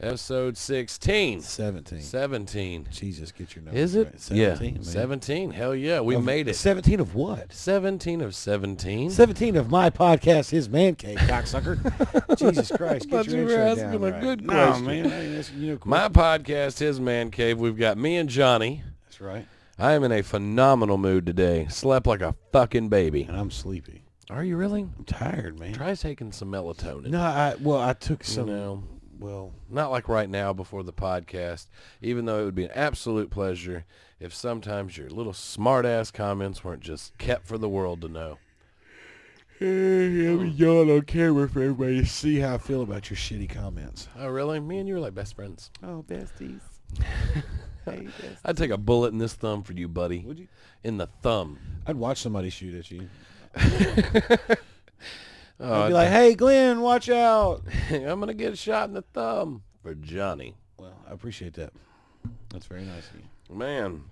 Episode 16. 17. 17. Jesus, get your numbers Is it? right. 17, yeah. man. 17. Hell yeah. We made it. 17 of what? 17 of 17. 17 of my podcast, His Man Cave, cocksucker. Jesus Christ, I thought get your you were intro asking down a right. good No, question. man. I ain't asking you no My question. podcast, His Man Cave. We've got me and Johnny. That's right. I am in a phenomenal mood today. Slept like a fucking baby. And I'm sleepy. Are you really? I'm tired, man. Try taking some melatonin. No, I took some. You know, Well, not like right now before the podcast, even though it would be an absolute pleasure if sometimes your little smart-ass comments weren't just kept for the world to know. I'm yelling on camera for everybody to see how I feel about your shitty comments. Oh, really? Me and you are like best friends. Oh, besties. Hey, besties. I'd take a bullet in this thumb for you, buddy. Would you? In the thumb. I'd watch somebody shoot at you. Oh, I'd be like, hey, Glenn, watch out. I'm going to get shot in the thumb for Johnny. Well, I appreciate that. That's very nice of you. Man,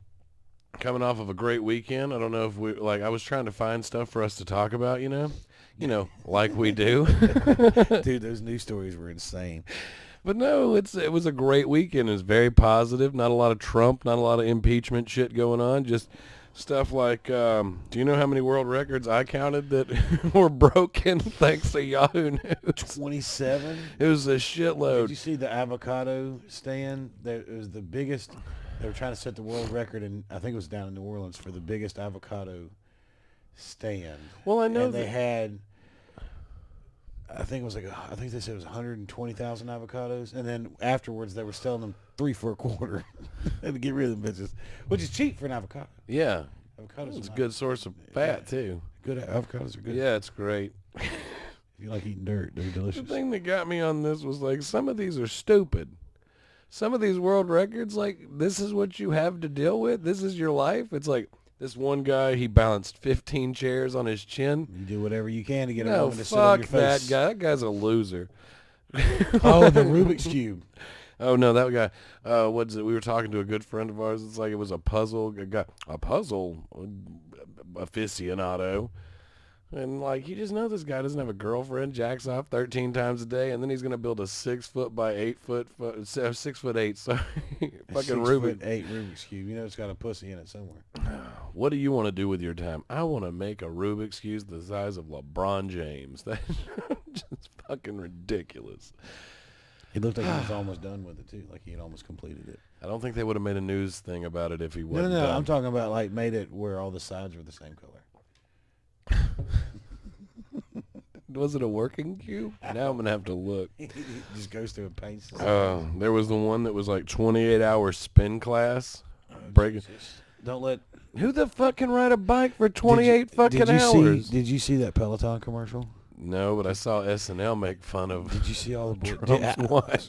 coming off of a great weekend. I don't know if I was trying to find stuff for us to talk about, you know, like we do. Dude, those news stories were insane. But no, it was a great weekend. It was very positive. Not a lot of Trump, not a lot of impeachment shit going on. Just stuff like, do you know how many world records I counted that were broken thanks to Yahoo News? 27? It was a shitload. Did you see the avocado stand? It was the biggest. They were trying to set the world record, and I think it was down in New Orleans for the biggest avocado stand. Well, I know and they had, I think they said it was 120,000 avocados, and then afterwards they were selling them 3 for $0.25. Had to get rid of them bitches, which is cheap for an avocado. Yeah. Avocados It's a are good source of fat, too. Good avocados are good. Yeah, it's great. If you like eating dirt, they're The delicious. thing that got me on this was like some of these are stupid. Some of these world records, like, this is what you have to deal with. This is your life. It's like this one guy, he balanced 15 chairs on his chin. You do whatever you can to get a No, woman to sit on fuck your that face. guy. That guy's a loser. Oh, the Rubik's Cube. Oh, no, that guy, what's it? We were talking to a good friend of ours. It's like it was a puzzle aficionado. And, like, you just know this guy doesn't have a girlfriend, jacks off 13 times a day, and then he's going to build a 6 foot by 8 foot, 6'8", sorry, fucking Rubik. 6'8" Rubik's Cube. You know it's got a pussy in it somewhere. What do you want to do with your time? I want to make a Rubik's Cube the size of LeBron James. That's just fucking ridiculous. He looked like he was almost done with it, too. Like he had almost completed it. I don't think they would have made a news thing about it if he No, wasn't done. I'm talking about like made it where all the sides were the same color. Was it a working cube? Now I'm going to have to look. He just goes through and paints it. There was the one that was like 28-hour spin class. Breaking. Don't let... Who the fuck can ride a bike for 28 fucking did you hours? Did you see that Peloton commercial? No, but I saw SNL make fun of Did you see all the... Trump's wife.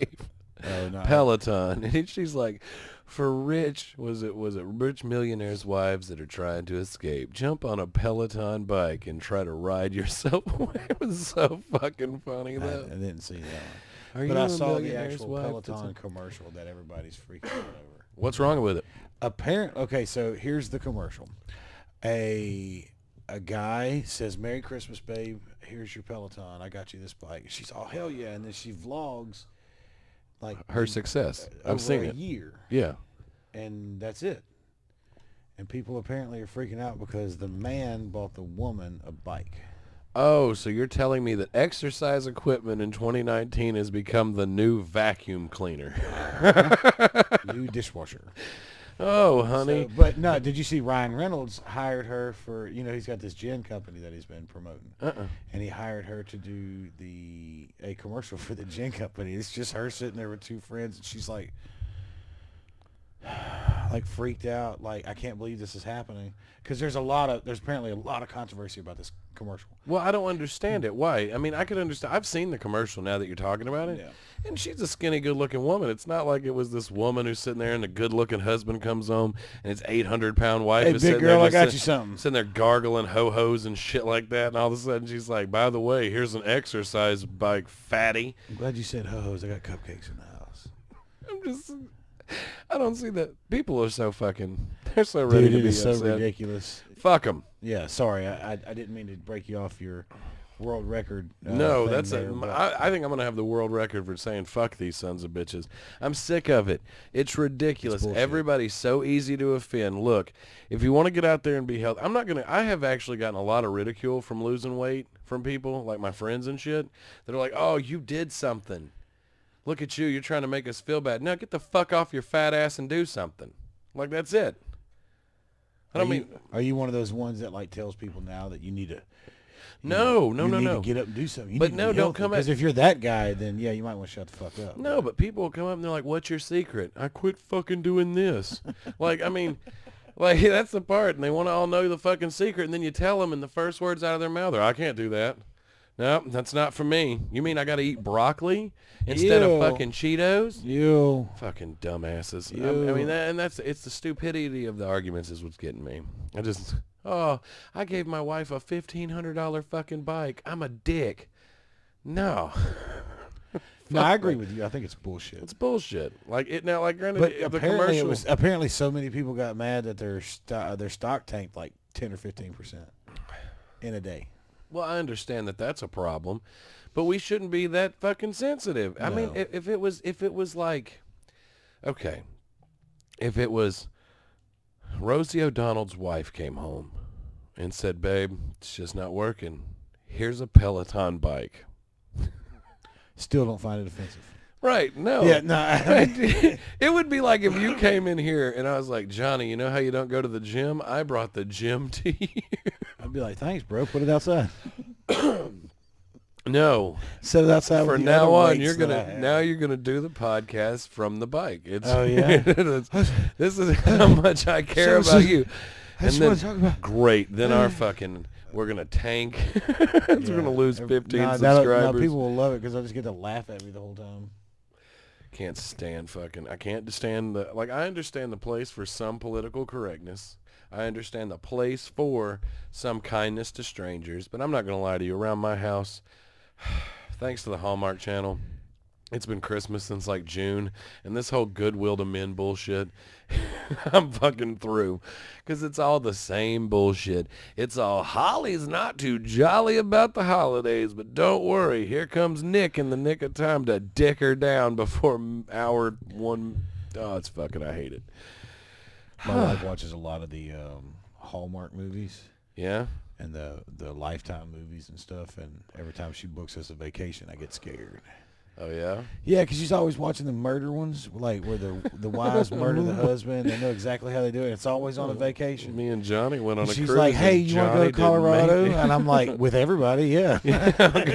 Oh, no. Peloton. And she's like, for rich rich millionaires' wives that are trying to escape, jump on a Peloton bike and try to ride yourself away. It was so fucking funny, I though. didn't see that one. Are But you I a saw the millionaire's actual wife? Peloton commercial that everybody's freaking out over. What's wrong with it? Okay, so here's the commercial. A guy says, "Merry Christmas, babe. Here's your Peloton. I got you this bike." She's all, "Hell yeah!" And then she vlogs like Her success. I've over seen a it. year, Yeah. and that's it. And people apparently are freaking out because the man bought the woman a bike. Oh, so you're telling me that exercise equipment in 2019 has become the new vacuum cleaner? New dishwasher. Oh, honey. So, but no, did you see Ryan Reynolds hired her for, he's got this gin company that he's been promoting. And he hired her to do a commercial for the gin company. It's just her sitting there with 2 friends, and she's like freaked out, like, I can't believe this is happening. Because there's apparently a lot of controversy about this commercial. Well, I don't understand it. Why? I mean, I could understand. I've seen the commercial now that you're talking about it. Yeah. And she's a skinny, good-looking woman. It's not like it was this woman who's sitting there and the good-looking husband comes home and his 800-pound wife Hey, is big sitting girl, there I got just you something. sitting there gargling ho-hos and shit like that. And all of a sudden she's like, by the way, here's an exercise bike, fatty. I'm glad you said ho-hos. I got cupcakes in the house. I don't see that. People are so fucking, they're so ready Dude, to it be is so upset. ridiculous. Fuck them. Yeah, sorry. I didn't mean to break you off your world record. No, thing that's there, I think I'm going to have the world record for saying fuck these sons of bitches. I'm sick of it. It's ridiculous. It's Everybody's so easy to offend. Look, if you want to get out there and be healthy, I have actually gotten a lot of ridicule from losing weight from people, like my friends and shit, that are like, oh, you did something. Look at you. You're trying to make us feel bad. No, get the fuck off your fat ass and do something. Like, that's it. Are you one of those ones that like tells people now that you need to? No. You need to get up and do something. Don't come because if you're that guy, then yeah, you might want to shut the fuck up. No, but people will come up and they're like, "What's your secret?" I quit fucking doing this. Like that's the part, and they want to all know the fucking secret, and then you tell them, and the first words out of their mouth are, "I can't do that." No, that's not for me. You mean I got to eat broccoli instead of fucking Cheetos? You fucking dumbasses. I mean, it's the stupidity of the arguments is what's getting me. I gave my wife a $1,500 fucking bike. I'm a dick. No. No, I agree with you. I think it's bullshit. It's bullshit. Like it now. Like granted, But the commercial. apparently so many people got mad that their stock tanked like 10 or 15% in a day. Well, I understand that that's a problem, but we shouldn't be that fucking sensitive. No. I mean, if it was like, okay, if it was Rosie O'Donnell's wife came home and said, "Babe, it's just not working. Here's a Peloton bike." Still don't find it offensive. Right, no. Yeah, no. It would be like if you came in here and I was like, "Johnny, you know how you don't go to the gym? I brought the gym to you." I'd be like, "Thanks, bro. Put it outside." No. Set it outside. From now on, you're gonna do the podcast from the bike. Oh yeah. This is how much I care about you. I just want to talk about. Great. Then we're gonna tank. We're gonna lose 15 subscribers. No, people will love it because they'll just get to laugh at me the whole time. I can't stand I understand the place for some political correctness. I understand the place for some kindness to strangers, but I'm not going to lie to you. Around my house, thanks to the Hallmark Channel, it's been Christmas since like June, and this whole goodwill to men bullshit, I'm fucking through, because it's all the same bullshit. It's all, Holly's not too jolly about the holidays, but don't worry, here comes Nick in the nick of time to dick her down before hour one. Oh, it's fucking, I hate it. My wife watches a lot of the Hallmark movies. Yeah? And the Lifetime movies and stuff, and every time she books us a vacation, I get scared. Oh, yeah? Yeah, because she's always watching the murder ones, like where the wives murder the husband. They know exactly how they do it. It's always on a vacation. Me and Johnny went on a She's cruise. like, "Hey, you want to go to Colorado?" And I'm like, "With everybody, yeah." I want to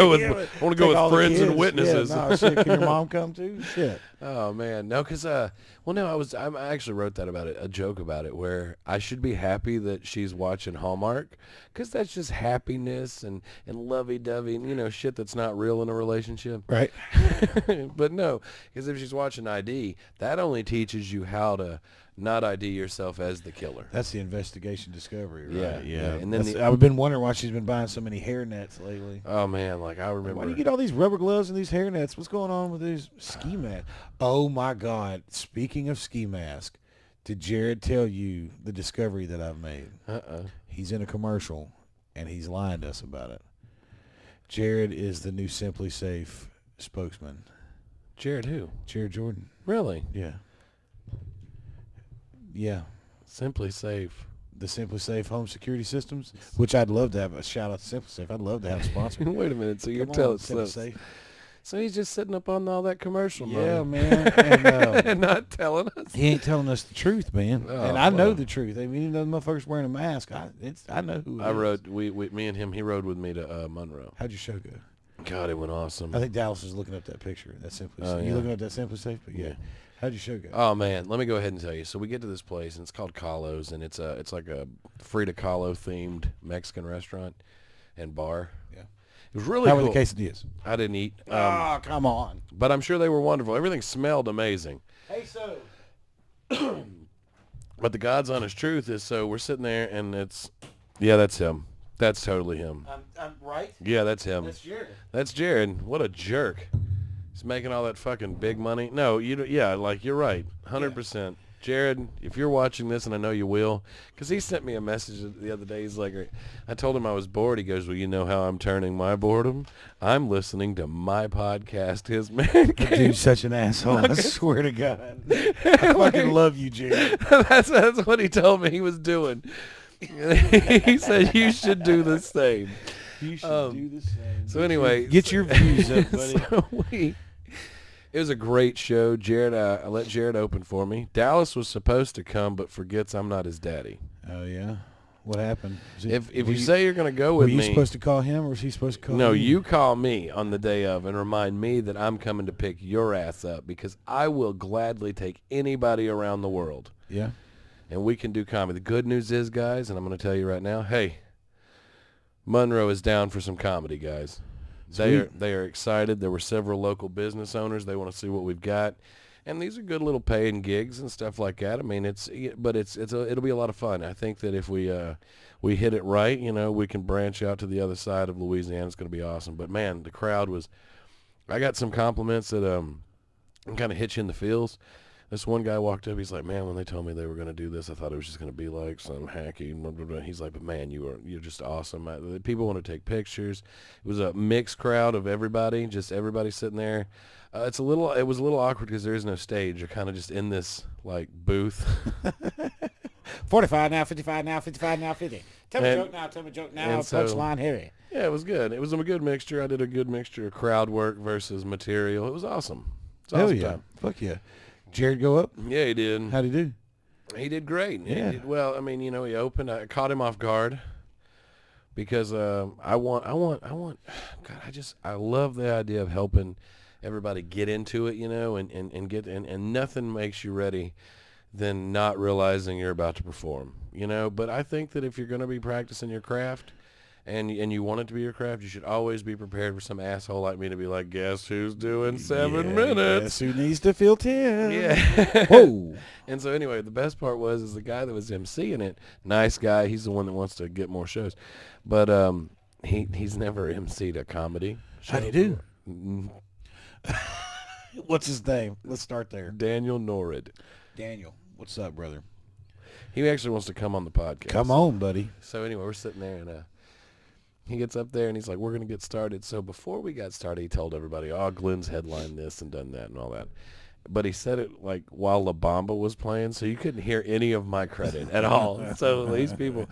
go with friends and witnesses. Yeah, no, shit, can your mom come too? Shit. Oh man, no, because I actually wrote that about it, a joke about it, where I should be happy that she's watching Hallmark, because that's just happiness and lovey-dovey and shit that's not real in a relationship. Right. But no, because if she's watching ID, that only teaches you how to not ID yourself as the killer. That's the investigation discovery, right? Yeah. And then I've been wondering why she's been buying so many hair nets lately. Oh man, like I remember. Why do you get all these rubber gloves and these hair nets? What's going on with these ski masks? Oh my God! Speaking of ski mask, did Jared tell you the discovery that I've made? He's in a commercial, and he's lying to us about it. Jared is the new Simply Safe spokesman. Jared who? Jared Jordan. Really? Yeah. Yeah. Simply Safe. The Simply Safe home security systems, which I'd love to have a shout out to Simply Safe. I'd love to have a sponsor. Wait a minute. So you're telling us. So he's just sitting up on all that commercial money. Yeah, man. And, and not telling us. He ain't telling us the truth, man. Oh, and I know the truth. I mean, even though the motherfucker's wearing a mask, I know who it is. Me and him, he rode with me to Monroe. How'd your show go? God, it went awesome. I think Dallas is looking up that picture. That Simply Safe. Yeah. You looking up that Simply Safe? But yeah. How'd your show go? Oh man, let me go ahead and tell you. So we get to this place and it's called Kahlo's, and it's like a Frida Kahlo themed Mexican restaurant and bar. Yeah, it was really How cool. were the quesadillas? I didn't eat. Oh, come on. But I'm sure they were wonderful. Everything smelled amazing. Hey, so. But the God's honest truth is, so we're sitting there and that's him. That's totally him. I'm right. Yeah, that's him. That's Jared. That's Jared. What a jerk. He's making all that fucking big money. No, you're right. 100%. Jared, if you're watching this, and I know you will, because he sent me a message the other day. He's like, I told him I was bored. He goes, well, you know how I'm turning my boredom? I'm listening to my podcast, His Man Cave. Dude's such an asshole. I swear to God. I fucking love you, Jared. That's what he told me he was doing. He said, you should do the same. You should do the same. So anyway. Get your views up, buddy. So it was a great show. Jared, I let Jared open for me. Dallas was supposed to come, but forgets I'm not his daddy. Oh, yeah? What happened? If you say you're going to go with me. Were you supposed to call him, or was he supposed to call No, me? you call me on the day of and remind me that I'm coming to pick your ass up, because I will gladly take anybody around the world. Yeah? And we can do comedy. The good news is, guys, and I'm going to tell you right now, hey, Monroe is down for some comedy, guys. They are excited. There were several local business owners. They want to see what we've got, and these are good little paying gigs and stuff like that. I mean, it'll be a lot of fun. I think that if we hit it right, we can branch out to the other side of Louisiana. It's going to be awesome. But man, the crowd was. I got some compliments that kind of hit you in the feels. This one guy walked up. He's like, man, when they told me they were going to do this, I thought it was just going to be like some hacky. Blah, blah, blah. He's like, but man, you're just awesome. People want to take pictures. It was a mixed crowd of everybody, just everybody sitting there. It was a little awkward because there is no stage. You're kind of just in this like booth. 45 now, 55 now, 55 now, 50. Tell me a joke now, punchline heavy. Yeah, it was good. It was a good mixture. I did a good mixture of crowd work versus material. It was awesome. It was awesome time. Fuck yeah. Jared go up? Yeah, he did. How'd he do? He did great. Yeah. He did well. I mean, he opened. I caught him off guard because I love the idea of helping everybody get into it, and nothing makes you ready than not realizing you're about to perform, But I think that if you're going to be practicing your craft, and you want it to be your craft, you should always be prepared for some asshole like me to be like, guess who's doing 7 minutes? Guess who needs to fill 10? Yeah. Whoa. And so anyway, the best part is the guy that was emceeing it, nice guy. He's the one that wants to get more shows. But he's never emceed a comedy show. How'd he do? What's his name? Let's start there. Daniel Norrid. Daniel, what's up, brother? He actually wants to come on the podcast. Come on, buddy. So anyway, we're sitting there and he gets up there and he's like, we're going to get started. So before we got started, he told everybody, oh, Glenn's headlined this and done that and all that. But he said it like while La Bamba was playing, so you couldn't hear any of my credit at all. So these people,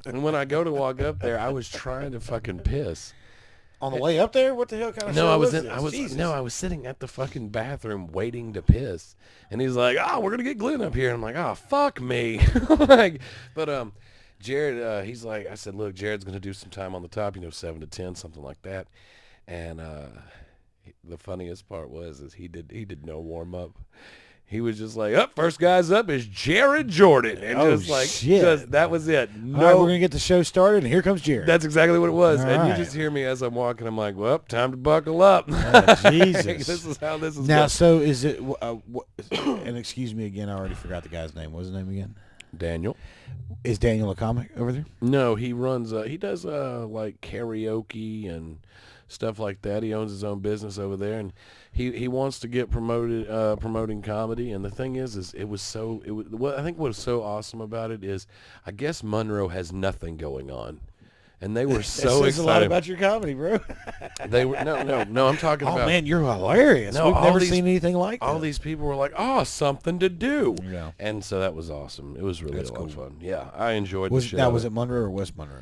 and when I go to walk up there, I was trying to fucking piss. On the way up there? What the hell kind of show was this? I was sitting at the fucking bathroom waiting to piss. And he's like, oh, we're going to get Glenn up here. And I'm like, oh, fuck me. Jared, he's like, I said, look, Jared's going to do some time on the top, 7 to 10, something like that. And the funniest part is he did no warm up. He was just like, first guy's up is Jared Jordan. And shit. That was it. No, all right, we're going to get the show started, and here comes Jared. That's exactly what it was. All and right. you just hear me as I'm walking. I'm like, well, time to buckle up. Oh, Jesus. This is how this is now, going. so is it, and excuse me again, I already forgot the guy's name. What's his name again? Daniel. Is Daniel a comic over there? No, he runs, he does like karaoke and stuff like that. He owns his own business over there, and he wants to get promoting comedy. And the thing is I think what was so awesome about it is, I guess Monroe has nothing going on, and they were so That says excited. a lot about your comedy, bro. They were no. I'm talking about. Oh man, you're hilarious. No, We've all never these- seen anything like that. All these people were like, "Oh, something to do," Yeah. and so that was awesome. It was really That's a lot of cool. fun. Yeah, I enjoyed the Was shit. it Monroe or West Monroe?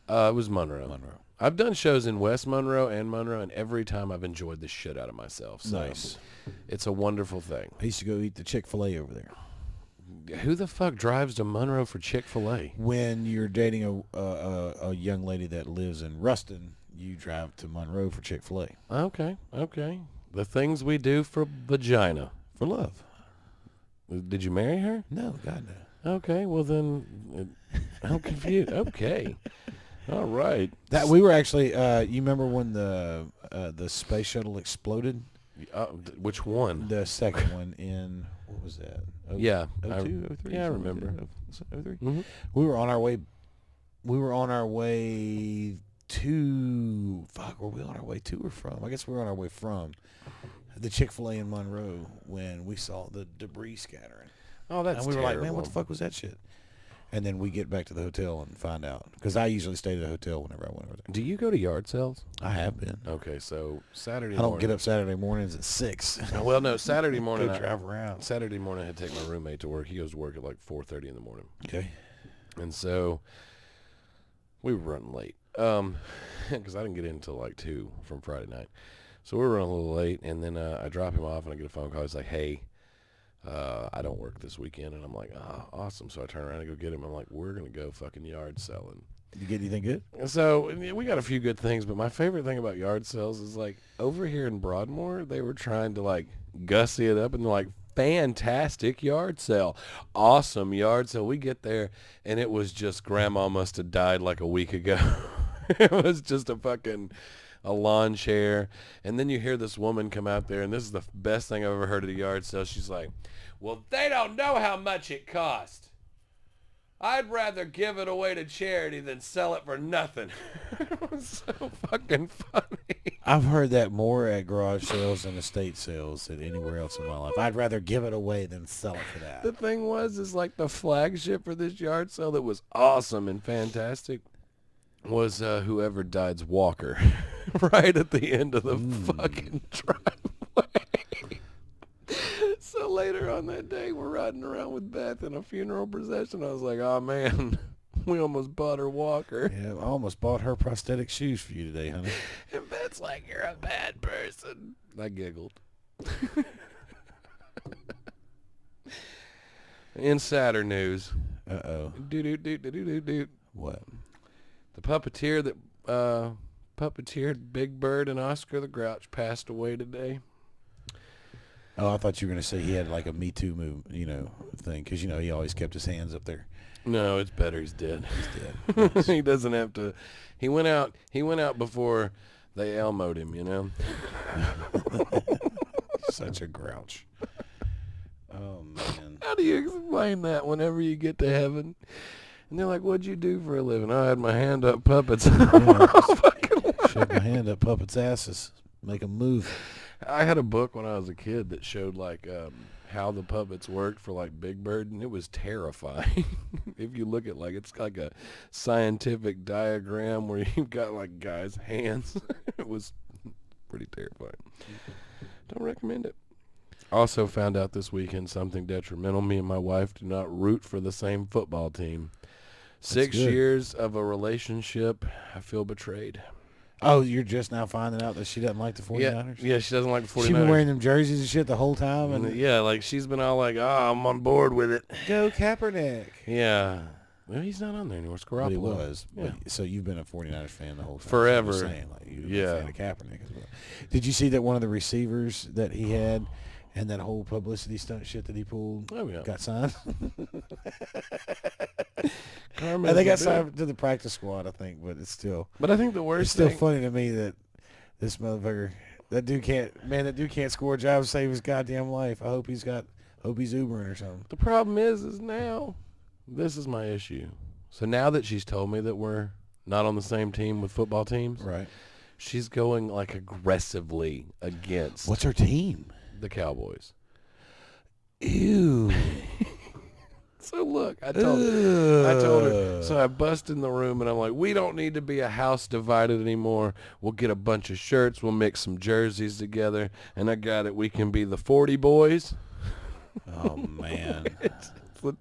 It was Monroe. Monroe. I've done shows in West Monroe, and every time I've enjoyed the shit out of myself. So Nice. It's a wonderful thing. I used to go eat the Chick-fil-A over there. Who the fuck drives to Monroe for Chick-fil-A? When you're dating a young lady that lives in Ruston, you drive to Monroe for Chick-fil-A. Okay. The things we do for vagina. For love. Did you marry her? No, God no. Okay, well then, I'm confused. Okay. All right. That we were actually. You remember when the space shuttle exploded? Which one? The second one in what was that? Yeah. 02, 03? Yeah, I remember. 03? Mm-hmm. We were on our way. We were on our way to. Fuck, were we on our way to or from? I guess we were on our way from the Chick-fil-A in Monroe when we saw the debris scattering. Oh, that's And we were like, man, terrible. what the fuck was that shit? And then we get back to the hotel and find out. Because I usually stay at the hotel whenever I went over there. Do you go to yard sales? I have been. Okay, so Saturday I don't morning. get up Saturday mornings at 6. Well, no, Saturday Go morning. drive around. Saturday morning, I had to take my roommate to work. He goes to work at like 4:30 in the morning. Okay. And so we were running late. Because I didn't get in until like 2 from Friday night. So we were running a little late, and then I drop him off, and I get a phone call. He's like, hey, I don't work this weekend. And I'm like, oh, awesome. So I turn around and go get him. I'm like, we're going to go fucking yard selling. You get anything good? And so we got a few good things, but my favorite thing about yard sales is like over here in Broadmoor, they were trying to like gussy it up, and they're like, fantastic yard sale, awesome yard sale. We get there, and it was just grandma must have died like a week ago. It was just a lawn chair. And then you hear this woman come out there, and this is the best thing I've ever heard at a yard sale. She's like, well, they don't know how much it cost. I'd rather give it away to charity than sell it for nothing. It was so fucking funny. I've heard that more at garage sales and estate sales than anywhere else in my life. I'd rather give it away than sell it for that. The thing is like the flagship for this yard sale that was awesome and fantastic was whoever died's walker right at the end of the fucking driveway. So later on that day, we're riding around with Beth in a funeral procession. I was like, oh, man, we almost bought her walker. Yeah, I almost bought her prosthetic shoes for you today, honey. And Beth's like, you're a bad person. I giggled. In sadder news. Uh-oh. Do. What? The puppeteer that puppeteered Big Bird and Oscar the Grouch passed away today. Oh, I thought you were going to say he had like a Me Too move, thing. Because, he always kept his hands up there. No, it's better he's dead. He's dead. He doesn't have to. He went out before they Elmo'd him, Such a grouch. Oh, man. How do you explain that whenever you get to heaven? And they're like, what'd you do for a living? I had my hand up puppets. Shake my hand up puppets' asses. Make them move. I had a book when I was a kid that showed like how the puppets worked for like Big Bird, and it was terrifying. If you look at like it's like a scientific diagram where you've got like guys' hands. It was pretty terrifying. Don't recommend it. Also found out this weekend something detrimental. Me and my wife do not root for the same football team. 6 years of a relationship, I feel betrayed. Oh, you're just now finding out that she doesn't like the 49ers? Yeah, she doesn't like the 49ers. She's been wearing them jerseys and shit the whole time? And yeah, like she's been all like, I'm on board with it. Go Kaepernick. Yeah. Well, he's not on there anymore. It's Garoppolo. But he was. Yeah. So you've been a 49ers fan the whole time. Forever. So you're saying, like, you've been Yeah. a fan of Kaepernick as well. Did you see that one of the receivers that he had and that whole publicity stunt shit that he pulled got signed? And they got signed to the practice squad, I think, but it's still. But I think the worst It's still thing, funny to me that this motherfucker, that dude can't score a job to save his goddamn life. I hope he's Ubering or something. the problem is now, this is my issue. So now that she's told me that we're not on the same team with football teams, Right. she's going like aggressively against What's her team? the Cowboys. Ew. So look, I told her. So I bust in the room and I'm like, we don't need to be a house divided anymore. We'll get a bunch of shirts. We'll mix some jerseys together. And I got it. We can be the 40 boys. Oh, man. It's the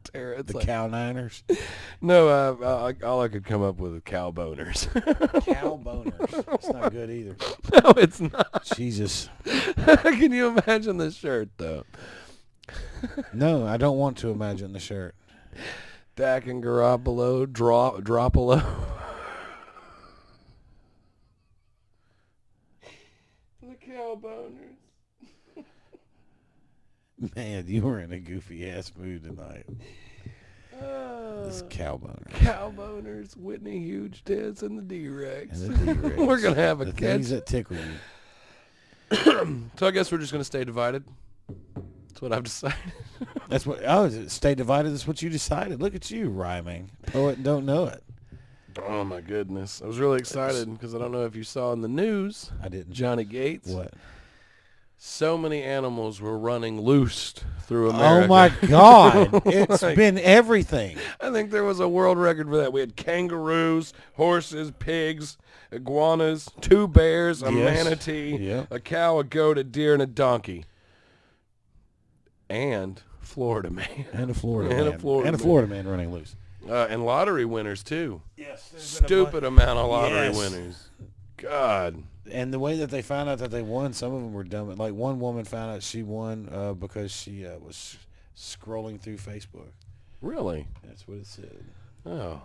The Cow Niners. No, all I could come up with is cow boners. Cow boners. It's not good either. No, it's not. Jesus. Can you imagine the shirt though? No, I don't want to imagine the shirt. Dak and Garoppolo, Dropolo. The cow boners. Man, you were in a goofy ass mood tonight. This cow boner. Cow boners, Whitney Huge Tits, and the D-Rex. And the D-Rex. We're going to have a the catch. things that tickle you. So I guess we're just going to stay divided. That's what I've decided. That's what. Oh, is it stay divided? That's what you decided. Look at you rhyming. Poet and don't know it. Oh, my goodness. I was really excited because I don't know if you saw in the news. I didn't. Johnny Gates. What? so many animals were running loose through America. Oh my God. It's been everything. I think there was a world record for that. We had kangaroos, horses, pigs, iguanas, 2 bears, a manatee, a cow, a goat, a deer, and a donkey. And Florida man. And a Florida And man. a Florida and a man. Florida man running loose. And lottery winners, too. Yes. Stupid amount of lottery winners. God. And the way that they found out that they won, some of them were dumb. Like one woman found out she won because she was scrolling through Facebook. Really? That's what it said. Oh.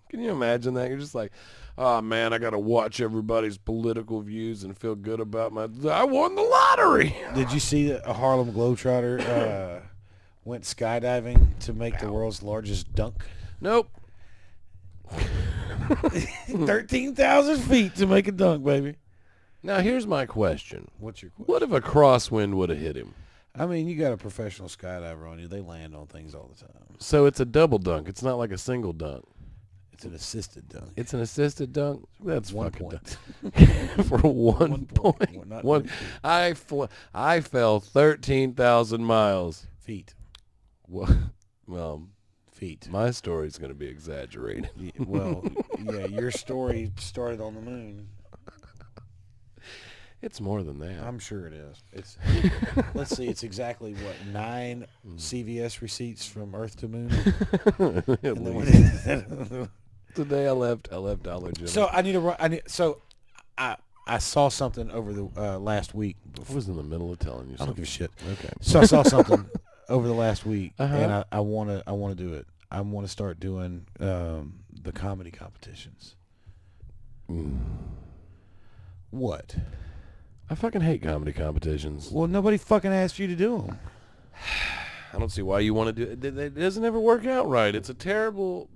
Can you imagine that? You're just like, oh, man, I got to watch everybody's political views and feel good about I won the lottery. Did you see that a Harlem Globetrotter went skydiving to make the world's largest dunk? Nope. 13,000 feet to make a dunk, baby. Now, here's my question. What's your question? What if a crosswind would have hit him? I mean, you got a professional skydiver on you. They land on things all the time. So it's a double dunk. It's not like a single dunk. It's an assisted dunk. It's an assisted dunk? That's 1 fucking point. dumb. For 1 point. Not One. I fell 13,000 miles. feet. Well, Feet. my story's going to be exaggerated. Well, yeah, your story started on the moon. It's more than that. I'm sure it is. It's. Let's see. It's exactly what 9 CVS receipts from Earth to Moon. At least. Today I left Dollar General. So I saw something over the last week. I was in the middle of telling you I don't something. give a shit. Okay. So I saw something over the last week, Uh-huh. and I want to do it. I want to start doing the comedy competitions. What? I fucking hate comedy competitions. Well, nobody fucking asked you to do them. I don't see why you want to do it. It doesn't ever work out right. It's a terrible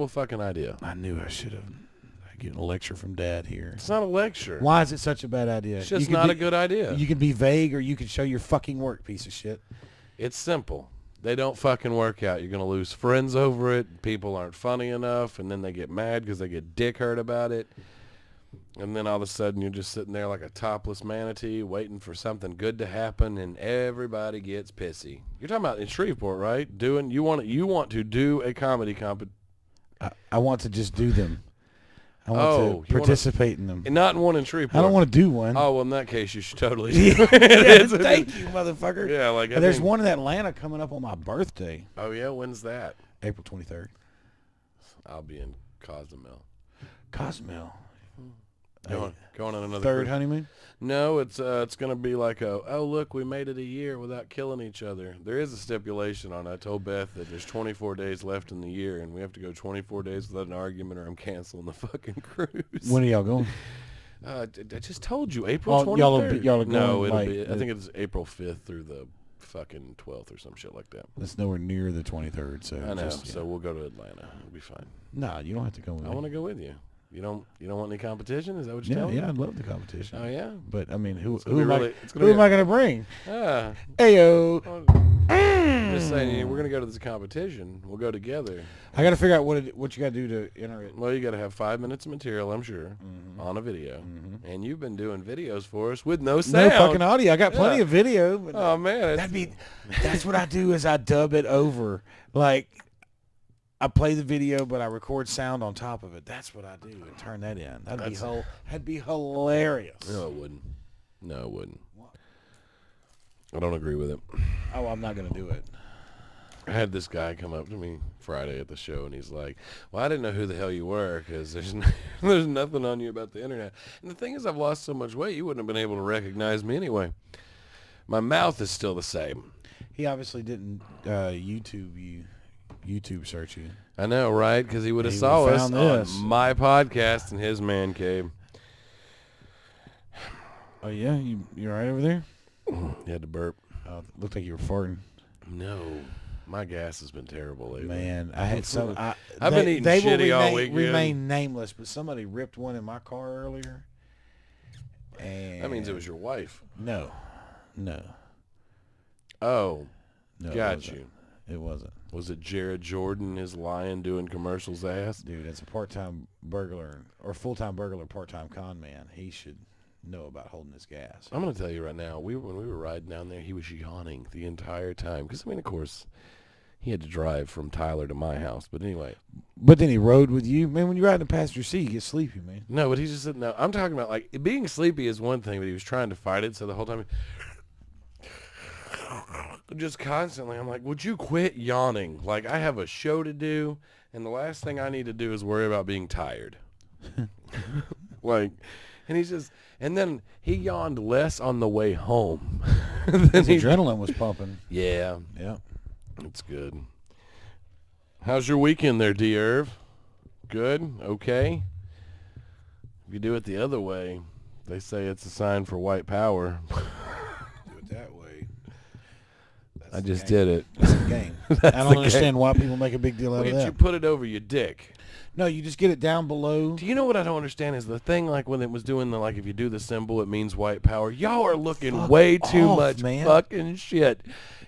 fucking idea. I knew I should have. Getting a lecture from Dad here. It's not a lecture. Why is it such a bad idea? It's just not a good idea. You can be vague, or you can show your fucking work, piece of shit. It's simple. They don't fucking work out. You're going to lose friends over it. People aren't funny enough, and then they get mad because they get dick hurt about it. And then all of a sudden you're just sitting there like a topless manatee waiting for something good to happen, and everybody gets pissy. You're talking about in Shreveport, right? You want to do a comedy competition. I want to just do them. I want to participate in them. And not in one in Shreveport. I don't want to do one. Oh, well, in that case, you should totally do it. Thank you, motherfucker. Yeah, like there's one in Atlanta coming up on my birthday. Oh, yeah? When's that? April 23rd. I'll be in Cozumel. Cozumel. Going on another third cruise. honeymoon? No, it's going to be like look, we made it a year without killing each other. There is a stipulation on it. I told Beth that there's 24 days left in the year, and we have to go 24 days without an argument, or I'm canceling the fucking cruise. When are y'all going? I just told you, April 23rd. Y'all are going. No, it'll like, be. I think it's April 5th through the fucking 12th or some shit like that. It's nowhere near the 23rd, so I know. just, So we'll go to Atlanta. It'll be fine. Nah, you don't have to go with me. I want to go with you. You don't want any competition? Is that what you're Yeah, telling me? yeah, I'd love the competition. Oh yeah. But I mean, who gonna be am I? really- it's gonna Who be am I going to bring? Ah. Ayo. Just saying, we're gonna go to this competition. We'll go together. I got to figure out what you got to do to enter it. Well, you got to have 5 minutes of material, I'm sure, on a video. And you've been doing videos for us with no sound. No fucking audio. I got plenty Yeah. of video. But Oh man, that's what I do is I dub it over. Like I play the video, but I record sound on top of it. That's what I do and turn that in. That'd be hilarious. No, it wouldn't. No, it wouldn't. I don't agree with it. Oh, I'm not gonna do it. I had this guy come up to me Friday at the show, and he's like, well, I didn't know who the hell you were because there's nothing on you about the internet. And the thing is, I've lost so much weight, you wouldn't have been able to recognize me anyway. My mouth is still the same. He obviously didn't YouTube search you. I know, right? Because he would have He saw would've us found on this. my podcast in his man cave. Oh yeah, you right over there? He had to burp. Looked like you were farting. No. My gas has been terrible lately. Man, I had some. I've been eating they will shitty all weekend. remain nameless, but somebody ripped one in my car earlier. And That means it was your wife. No. Oh, No, got you. It wasn't. Was it Jared Jordan, his lion doing commercials ass? Dude, as a part-time burglar or full-time burglar, part-time con man, he should know about holding his gas. I'm going to tell you right now, when we were riding down there, he was yawning the entire time. Because, I mean, of course, he had to drive from Tyler to my house. But anyway. But then he rode with you. Man, when you ride in the passenger seat, you get sleepy, man. No, but he's just sitting there. I'm talking about, like, being sleepy is one thing, but he was trying to fight it. So the whole time, just constantly, I'm like, would you quit yawning? Like, I have a show to do, and the last thing I need to do is worry about being tired. Like, and he's just, and then he yawned less on the way home. His adrenaline was pumping. Yeah. Yeah. It's good. How's your weekend there, D-Irv? Good? Okay? If you do it the other way, they say it's a sign for white power. Do it that way. I just did it. That's the game. I don't understand why people make a big deal out Why of don't that. you put it over your dick? No, you just get it down below. Do you know what I don't understand is the thing, like when it was doing the, like if you do the symbol, it means white power. Y'all are looking way too much fucking shit.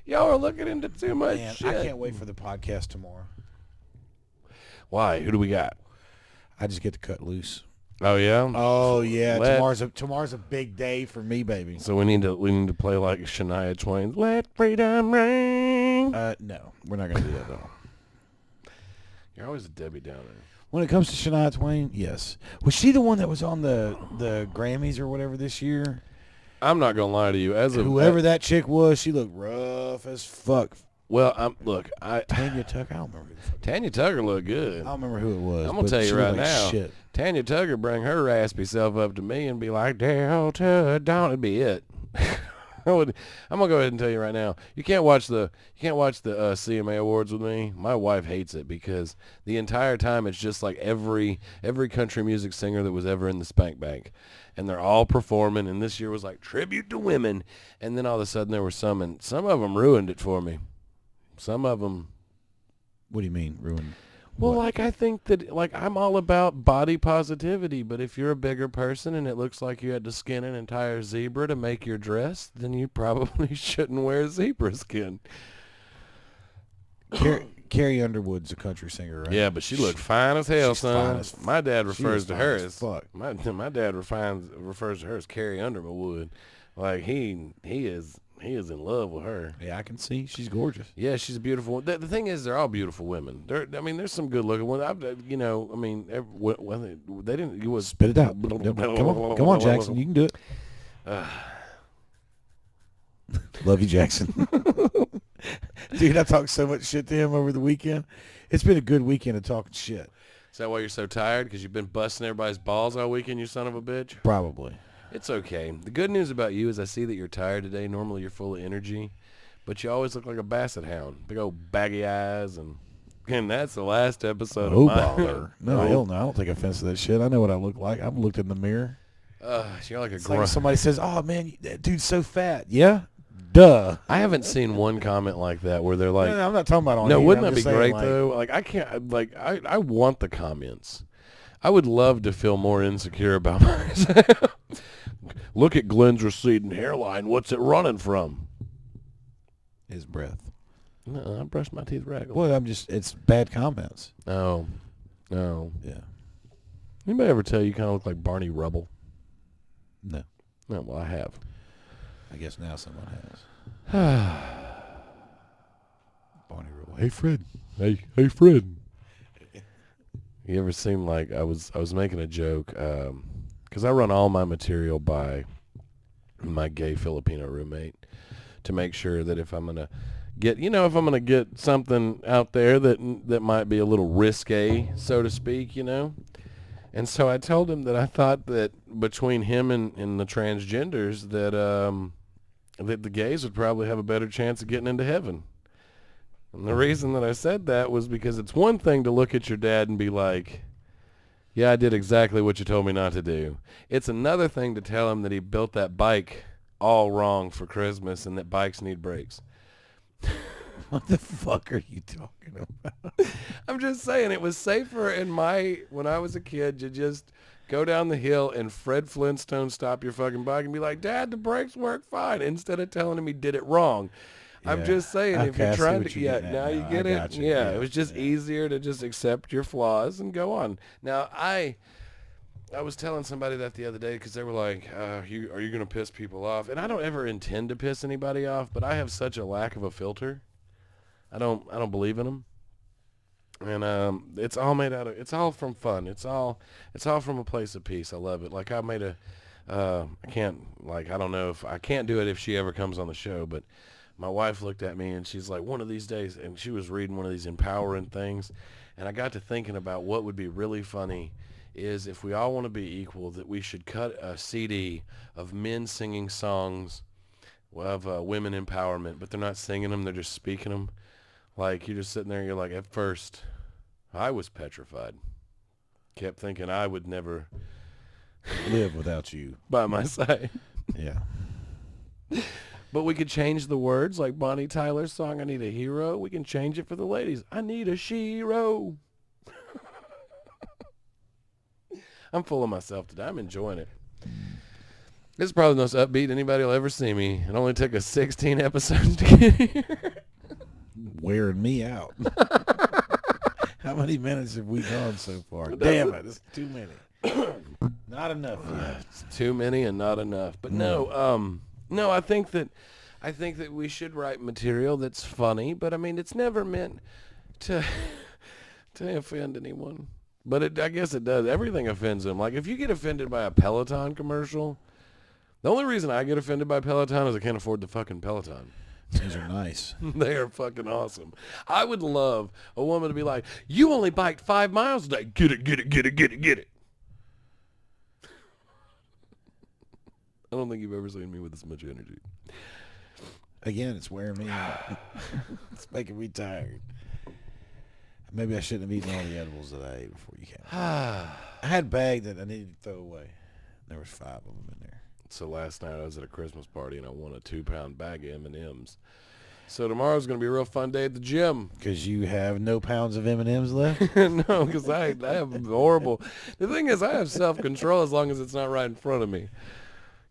Y'all are looking into too much shit. I can't wait for the podcast tomorrow. Why? Who do we got? I just get to cut loose. Oh yeah. Oh yeah. Tomorrow's a big day for me, baby. So we need to play like Shania Twain's "Let Freedom Ring." No, we're not gonna do that though. You're always a Debbie Downer. When it comes to Shania Twain, yes. Was she the one that was on the Grammys or whatever this year? I'm not gonna lie to you. Whoever that chick was, she looked rough as fuck. Well, Tanya Tucker. I don't remember. Tanya Tucker looked good. I don't remember who it was. I'm gonna tell you right now. Shit. Tanya Tucker bring her raspy self up to me and be like, "Delta Dawn," it'd be it. I'm gonna go ahead and tell you right now. You can't watch the CMA Awards with me. My wife hates it because the entire time it's just like every country music singer that was ever in the Spank Bank, and they're all performing. And this year was like tribute to women, and then all of a sudden there were some, and some of them ruined it for me. Some of them. What do you mean ruined? Well, what? like I think that like I'm all about body positivity, but if you're a bigger person and it looks like you had to skin an entire zebra to make your dress, then you probably shouldn't wear zebra skin. Carrie Underwood's a country singer, right? Yeah, but she looked fine as hell, son. My dad refers to her as fuck. My dad refers to her as Carrie Underwood. Like he is in love with her. Yeah, I can see. She's gorgeous. Yeah, she's a beautiful one. The thing is, they're all beautiful women. There's some good-looking ones. They didn't. You was spit it out. Come on, Jackson. You can do it. Love you, Jackson. Dude, I talked so much shit to him over the weekend. It's been a good weekend of talking shit. Is that why you're so tired? Because you've been busting everybody's balls all weekend, you son of a bitch? Probably. It's okay. The good news about you is I see that you're tired today. Normally you're full of energy, but you always look like a basset hound. Big old baggy eyes, and that's the last episode of bother. No, hell no. I don't take offense to that shit. I know what I look like. I've looked in the mirror. You're like a grunt. Like somebody says, "Oh man, that dude's so fat." Yeah, duh. I haven't seen one comment like that where they're like, "No, I'm not talking about on." No, here. wouldn't I'm that be saying, great like, though? Like I can't. Like I want the comments. I would love to feel more insecure about myself. Look at Glenn's receding hairline. What's it running from? His breath. No, I brush my teeth regularly. Well, it's bad comments. Oh. Yeah. Anybody ever tell you kind of look like Barney Rubble? No. No, well, I have. I guess now someone has. Barney Rubble. Hey, Fred. Hey, Fred. You ever seem like I was making a joke, because I run all my material by my gay Filipino roommate to make sure that if I'm gonna get something out there that might be a little risque, so to speak, And so I told him that I thought that between him and the transgenders that the gays would probably have a better chance of getting into heaven. And the reason that I said that was because it's one thing to look at your dad and be like, yeah, I did exactly what you told me not to do. It's another thing to tell him that he built that bike all wrong for Christmas and that bikes need brakes. What the fuck are you talking about? I'm just saying it was safer when I was a kid to just go down the hill and Fred Flintstone stop your fucking bike and be like, Dad, the brakes work fine, instead of telling him he did it wrong. Yeah. I'm just saying, if you're trying to, now you get it. Yeah, it was just easier to just accept your flaws and go on. Now, I was telling somebody that the other day because they were like, are you going to piss people off? And I don't ever intend to piss anybody off, but I have such a lack of a filter. I don't believe in them. And it's all made out of, it's all from fun. It's all from a place of peace. I love it. Like I made I can't, like, I don't know if I can't do it if she ever comes on the show, but my wife looked at me and she's like, one of these days, and she was reading one of these empowering things. And I got to thinking about what would be really funny is if we all want to be equal, that we should cut a CD of men singing songs of women empowerment, but they're not singing them, they're just speaking them. Like, you're just sitting there, you're like, at first, I was petrified. Kept thinking I would never live without you by my side. Yeah. But we could change the words, like Bonnie Tyler's song, I Need a Hero. We can change it for the ladies. I need a shero. I'm full of myself today. I'm enjoying it. This is probably the most upbeat anybody will ever see me. It only took us 16 episodes to get here. Wearing me out. How many minutes have we gone so far? Damn it, it's too many. Not enough yet. It's too many and not enough. But no, I think that we should write material that's funny, but I mean it's never meant to offend anyone. But I guess it does. Everything offends them. Like if you get offended by a Peloton commercial, the only reason I get offended by Peloton is I can't afford the fucking Peloton. These are nice. They are fucking awesome. I would love a woman to be like, you only biked 5 miles today. Get it, get it, get it, get it, get it. I don't think you've ever seen me with this much energy. Again, it's wearing me out. It's making me tired. Maybe I shouldn't have eaten all the edibles that I ate before you came. I had a bag that I needed to throw away. There was 5 of them in there. So last night I was at a Christmas party and I won a 2-pound bag of M&Ms. So tomorrow's going to be a real fun day at the gym. Because you have no pounds of M&Ms left? No, because I have horrible. The thing is I have self-control as long as it's not right in front of me.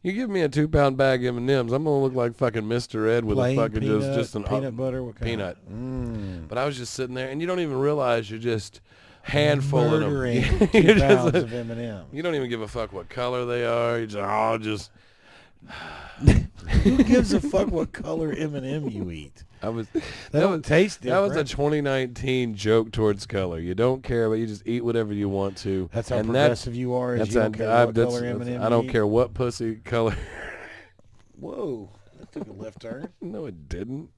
You give me a 2-pound bag of M&Ms, I'm going to look like fucking Mr. Ed with Plain a fucking peanut, just an peanut butter. What kind? Peanut. But I was just sitting there, and you don't even realize you're just handful of them. Murdering 2 pounds of M&M. You don't even give a fuck what color they are. You just Who gives a fuck what color M&M you eat? They don't taste different. That was a 2019 joke towards color. You don't care, but you just eat whatever you want to. That's how progressive you are. Is you don't care what color M&M I don't care what pussy color. Whoa, that took a left turn. No, it didn't.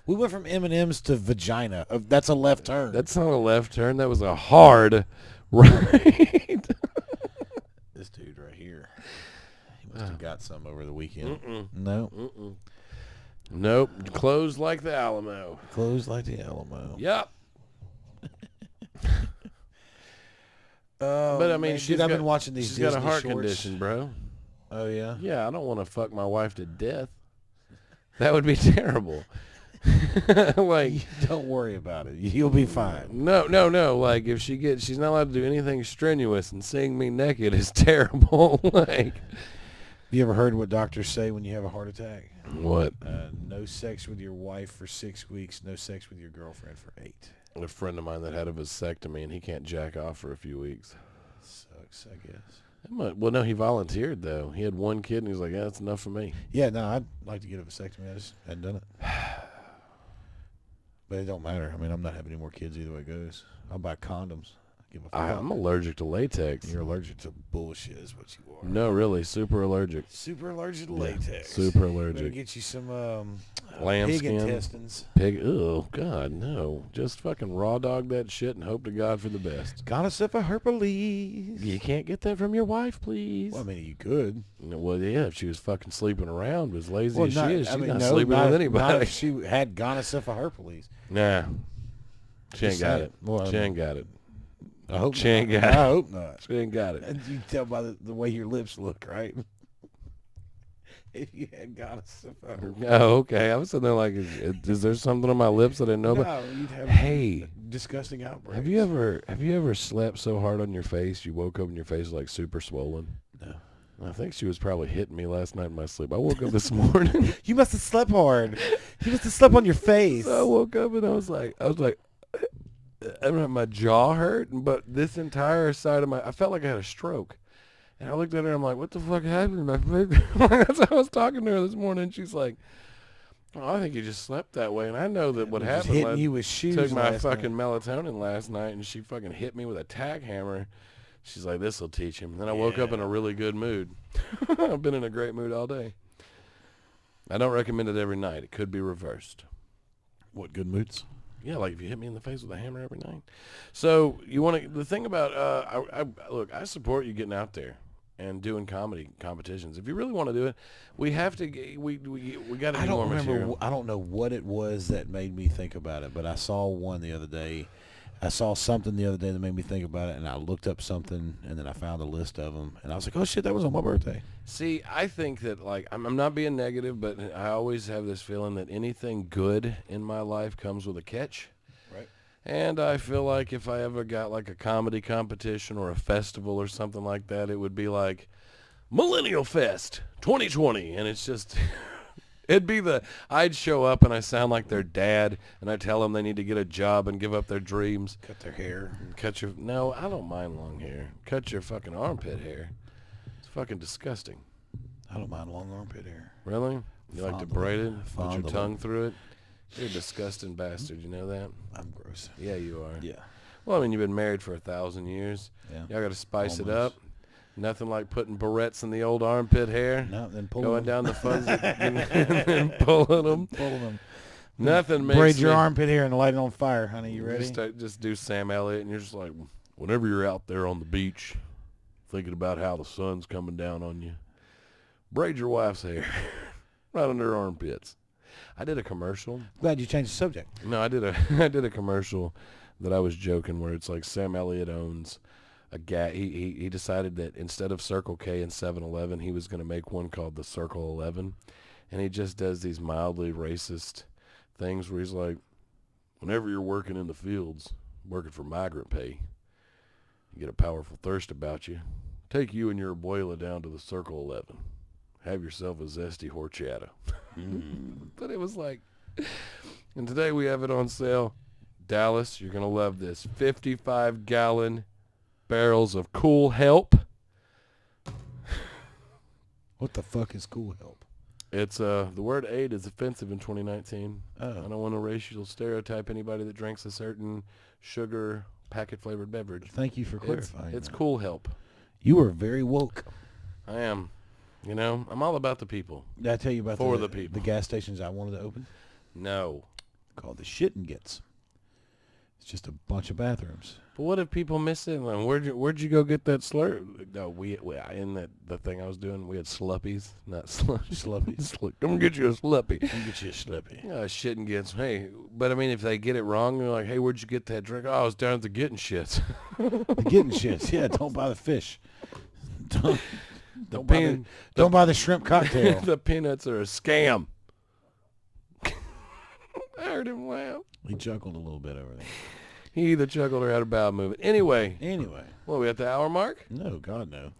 We went from M&Ms to vagina. That's a left turn. That's not a left turn. That was a hard right. This dude right here. He must have got some over the weekend. No. Nope. Closed like the Alamo. Closed like the Alamo. Yep. But I mean, I've been watching these. She's Disney got a heart shorts. condition, bro. Oh yeah. Yeah, I don't want to fuck my wife to death. That would be terrible. Like, don't worry about it. You'll be fine. No. Like, if she's not allowed to do anything strenuous, and seeing me naked is terrible. Like, you ever heard what doctors say when you have a heart attack? What? No sex with your wife for 6 weeks. No sex with your girlfriend for 8. A friend of mine that had a vasectomy and he can't jack off for a few weeks. Sucks, I guess. Well, no, he volunteered though. He had 1 kid and he's like, yeah, that's enough for me. Yeah, no, I'd like to get a vasectomy. I just hadn't done it. But it don't matter. I mean, I'm not having any more kids either way it goes. I'll buy condoms. Give a fuck. I'm allergic to latex. You're allergic to bullshit is what you are. No, really, super allergic. Super allergic to latex. Super allergic. Better get you some lamb pig skin. intestines. Pig, oh, God, no. Just fucking raw dog that shit and hope to God for the best. Gonosypha herpes. You can't get that from your wife, please. Well, I mean, you could. Well, yeah, if she was fucking sleeping around, as lazy as she is, she's not no, sleeping with anybody. Not if she had gonosypha herpes. Nah. She ain't got it. Well, she ain't got it. I hope she ain't not. got it. I hope not. She ain't got it. And you can tell by the way your lips look, right? If you had gonosypha. Oh, okay. I was sitting there like, is there something on my lips that I didn't know about? No, you'd have disgusting outbreaks. Have you ever slept so hard on your face you woke up and your face was like super swollen? No. I think she was probably hitting me last night in my sleep. I woke up this morning. You must have slept hard. You must have slept on your face. So I woke up and I was like, my jaw hurt, but this entire side of I felt like I had a stroke. And I looked at her, I'm like, what the fuck happened to my face? That's how I was talking to her this morning. She's like, oh, I think you just slept that way. And I know that what happened. Hitting you with shoes. Took my fucking melatonin last night, and she fucking hit me with a tack hammer. She's like, this will teach him. And then I woke up in a really good mood. I've been in a great mood all day. I don't recommend it every night. It could be reversed. What good moods? Yeah, like if you hit me in the face with a hammer every night. So you want to, the thing about, look, I support you getting out there and doing comedy competitions. If you really want to do it, we have to, we got to do more material. I don't know what it was that made me think about it, but I saw one the other day. I saw something the other day that made me think about it, and I looked up something, and then I found a list of them, and I was like, oh, shit, that was on my birthday. See, I think that, like, I'm not being negative, but I always have this feeling that anything good in my life comes with a catch. Right. And I feel like if I ever got, like, a comedy competition or a festival or something like that, it would be like Millennial Fest 2020, and it's just... It'd be I'd show up and I sound like their dad, and I tell them they need to get a job and give up their dreams. Cut their hair. No, I don't mind long hair. Cut your fucking armpit hair. It's fucking disgusting. I don't mind long armpit hair. Really? You like to braid it? Put your tongue through it? You're a disgusting bastard, you know that? I'm gross. Yeah, you are. Yeah. Well, I mean, you've been married for 1,000 years. Yeah. Y'all got to spice it up. Nothing like putting barrettes in the old armpit hair. No, then going down the fuzzy and then pulling them. Nothing makes braid your armpit hair and light it on fire, honey. You ready? Just do Sam Elliott, and you're just like, whenever you're out there on the beach, thinking about how the sun's coming down on you, braid your wife's hair right under her armpits. I did a commercial. Glad you changed the subject. No, I did a commercial that I was joking where it's like Sam Elliott owns a he decided that instead of Circle K and 7-Eleven, he was going to make one called the Circle 11, and he just does these mildly racist things where he's like, whenever you're working in the fields, working for migrant pay, you get a powerful thirst about you, take you and your abuela down to the Circle 11. Have yourself a zesty horchata. But it was like, and today we have it on sale. Dallas, you're going to love this. 55-gallon barrels of Cool Help. What the fuck is Cool Help? It's the word aid is offensive in 2019. Oh. I don't want to racial stereotype anybody that drinks a certain sugar packet flavored beverage. Thank you for clarifying. It's Cool Help. You are very woke. I am. You know, I'm all about the people. Did I tell you about the people? The gas stations I wanted to open? No. Called the Shit and Gets. It's just a bunch of bathrooms. But what if people miss it? Like, where'd you go get that slur? No, we in the thing I was doing, we had sluppies, not sluppies. Come get you a sluppy. Come get you a sluppy. Yeah, shit and gets. Hey, but I mean, if they get it wrong, they're like, hey, where'd you get that drink? Oh, I was down at the Getting Shits. The Getting Shits. Yeah, don't buy the fish. Don't buy the shrimp cocktail. The peanuts are a scam. I heard him laugh. He chuckled a little bit over there. He either chuckled or had a bowel movement. Anyway. Well, we at the hour mark? No, God, no.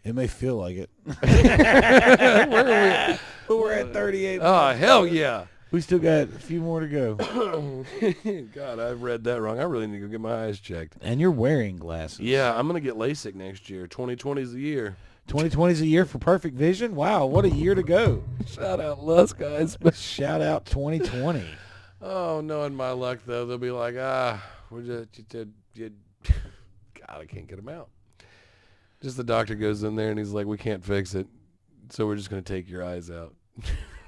It may feel like it. Where are we? We're at 38 minutes. Oh, hell yeah. We still got a few more to go. God, I read that wrong. I really need to go get my eyes checked. And you're wearing glasses. Yeah, I'm going to get LASIK next year. 2020 is the year. 2020 is a year for perfect vision? Wow, what a year to go. Shout out Lusk, guys. Shout out 2020. Oh, knowing my luck, though, they'll be like, we're just, God, I can't get them out. Just the doctor goes in there and he's like, we can't fix it, so we're just going to take your eyes out.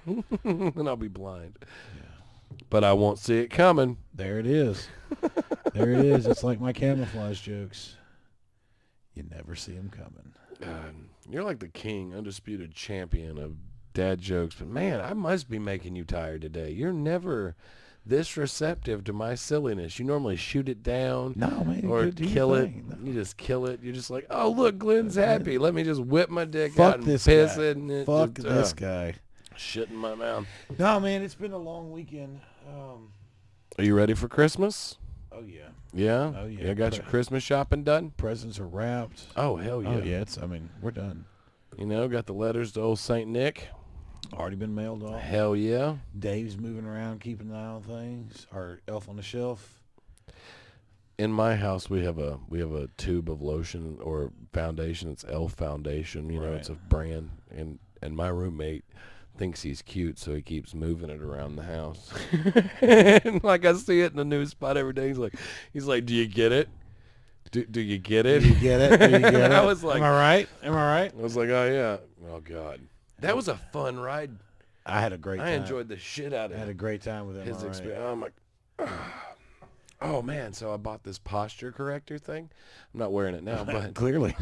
And I'll be blind. Yeah. But I won't see it coming. There it is. There it is. It's like my camouflage jokes. You never see them coming. You're like the king, undisputed champion of dad jokes. But, man, I must be making you tired today. You're never this receptive to my silliness. You normally shoot it down or kill it. No. You just kill it. You're just like, oh, look, Glenn's happy. Let me just whip my dick out and piss it. And Fuck this guy. Shit in my mouth. No, man, it's been a long weekend. Are you ready for Christmas? Oh, yeah. Yeah? Oh, yeah. You got your Christmas shopping done? Presents are wrapped. Oh, hell yeah. Oh, yeah. We're done. You know, got the letters to old St. Nick. Already been mailed off. Hell yeah. Dave's moving around, keeping an eye on things. Our elf on the shelf. In my house, we have a tube of lotion or foundation. It's Elf Foundation. You know, Right. it's a brand. And my roommate thinks he's cute, so he keeps moving it around the house. And like I see it in a new spot every day. He's like, do you get it? Do you get it? Do you get it? Do you get And it? I was like, am I right? Am I right? I was like, oh yeah. Oh God, that was a fun ride. I had a great time. I enjoyed the shit out I of had it. a great time with him. His experience. Oh my. Oh man, so I bought this posture corrector thing. I'm not wearing it now, but Clearly.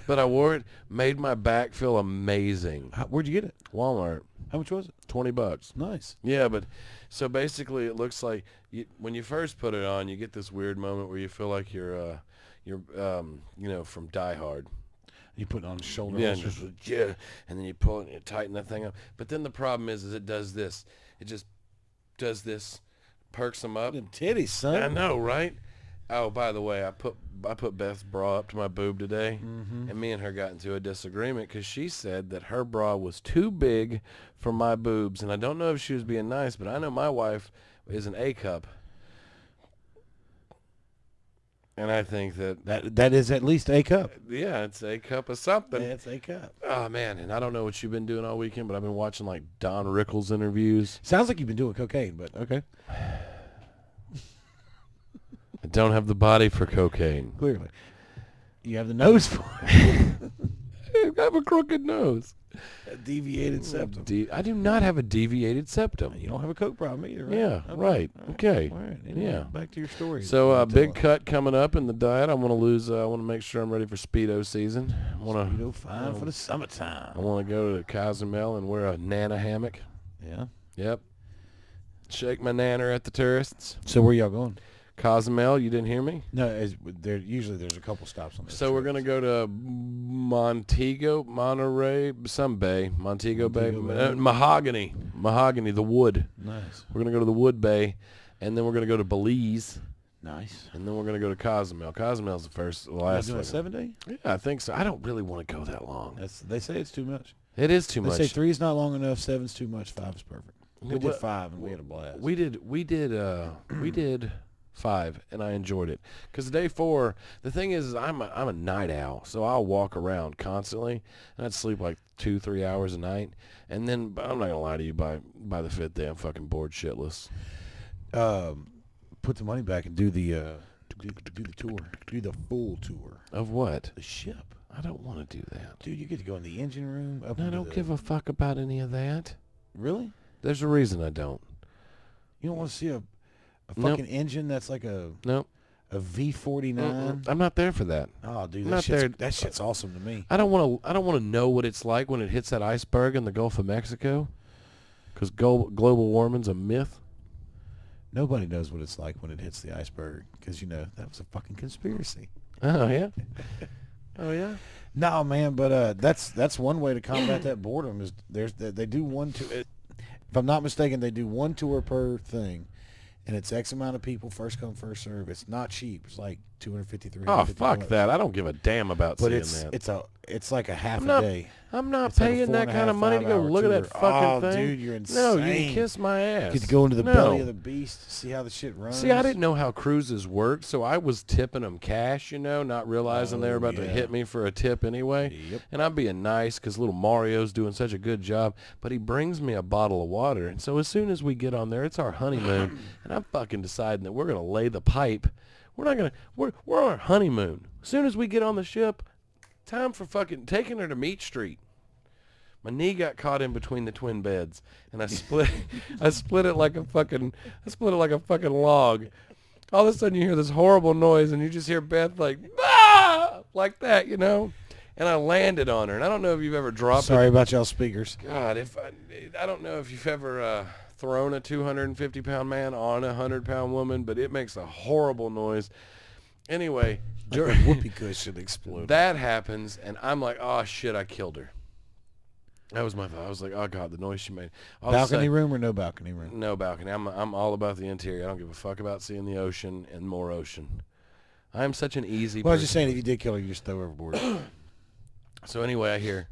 but I wore it. Made my back feel amazing. Where'd you get it? Walmart, How much was it? $20. Nice. Yeah, but so basically, it looks like when you first put it on, you get this weird moment where you feel like you're from Die Hard. You put it on his shoulder. Yeah, holsters. and then you pull it and you tighten that thing up. But then the problem is it does this. It just does this, perks them up. Them titties, son. I know, right? Oh, by the way, I put Beth's bra up to my boob today, and me and her got into a disagreement because she said that her bra was too big for my boobs, and I don't know if she was being nice, but I know my wife is an A cup, and I think That is at least a cup. yeah, it's A cup of something. Yeah, it's a cup. Oh man, and I don't know what you've been doing all weekend, but I've been watching like Don Rickles interviews. Sounds like you've been doing cocaine, but okay. I don't have the body for cocaine. Clearly. You have the nose for it. I have a crooked nose. A deviated septum. I do not have a deviated septum. You don't have a coke problem either, right? Yeah, Okay. right. Okay. All right. Anyway, Yeah. Back to your story. So big Tell cut coming up in the diet. I want to lose. I want to make sure I'm ready for Speedo season. I want You to. know, fine for the summertime. I want to go to Cozumel and wear a Nana hammock. Yeah. Yep. Shake my nanner at the tourists. So where y'all going? Cozumel, you didn't hear me? No, usually there's a couple stops on this. So we're gonna go to Monterey, some bay, Montego Bay, Bay. Mahogany, the wood. Nice. We're gonna go to the Wood Bay, and then we're gonna go to Belize, Nice. and then we're gonna go to Cozumel. Cozumel's the last doing a one. 7 day? Yeah, I think so. I don't really want to go that long. They say it's too much. It is too They much. say 3 is not long enough, 7's too much, 5 is perfect. We Well, did 5 and we had a blast. We did 5, and I enjoyed it. Because day 4, the thing is I'm a night owl, so I'll walk around constantly, and I'd sleep like 2-3 hours a night, and then I'm not gonna lie to you, by the 5th day I'm fucking bored shitless. Put the money back and do the tour. Do the full tour. Of what? The ship. I don't want to do that. Dude, you get to go in the engine room. Up I into don't the- give a fuck about any of that. Really? There's a reason I don't. You don't want to see a Nope. fucking engine that's like a Nope. V49? I'm not there for that. Oh, dude, Not there. that shit's awesome to me. I don't want to know what it's like when it hits that iceberg in the Gulf of Mexico. Because global warming's a myth. Nobody knows what it's like when it hits the iceberg because, that was a fucking conspiracy. Oh yeah. Oh yeah. No, man, but that's one way to combat that boredom is they do one tour. If I'm not mistaken, they do one tour per thing, and it's X amount of people, first come, first serve. It's not cheap. It's like $250, $350. Oh fuck that! I don't give a damn about But seeing it's that. it's like a half I'm not- a day. I'm not It's like a paying that 4.5, kind of money to go 5 hour look at that tour. fucking Oh, thing. dude, you're No, you insane. can kiss my ass. Get to go into the No. belly of the beast, see how the shit runs. See, I didn't know how cruises worked, so I was tipping them cash, not realizing they were about to yeah. hit me for a tip anyway. Yep. And I'm being nice because little Mario's doing such a good job, but he brings me a bottle of water. And so as soon as we get on there, it's our honeymoon, and I'm fucking deciding that we're going to lay the pipe. We're on our honeymoon. As soon as we get on the ship, time for fucking taking her to Meat Street. My knee got caught in between the twin beds, and I split it like a fucking log. All of a sudden you hear this horrible noise, and you just hear Beth like, ah! Like that, And I landed on her, and I don't know if you've ever dropped Sorry about y'all speakers. God, I don't know if you've ever thrown a 250-pound man on a 100-pound woman, but it makes a horrible noise. Anyway, Like a whoopee cushion exploded. that happens, and I'm like, oh shit, I killed her. That was my thought. I was like, oh god, the noise she made. All of a Balcony sudden- room or no balcony room? No balcony. I'm all about the interior. I don't give a fuck about seeing the ocean and more ocean. I am such an easy Well, I was just person. saying, if you did kill her, you just throw her overboard. So anyway, I hear,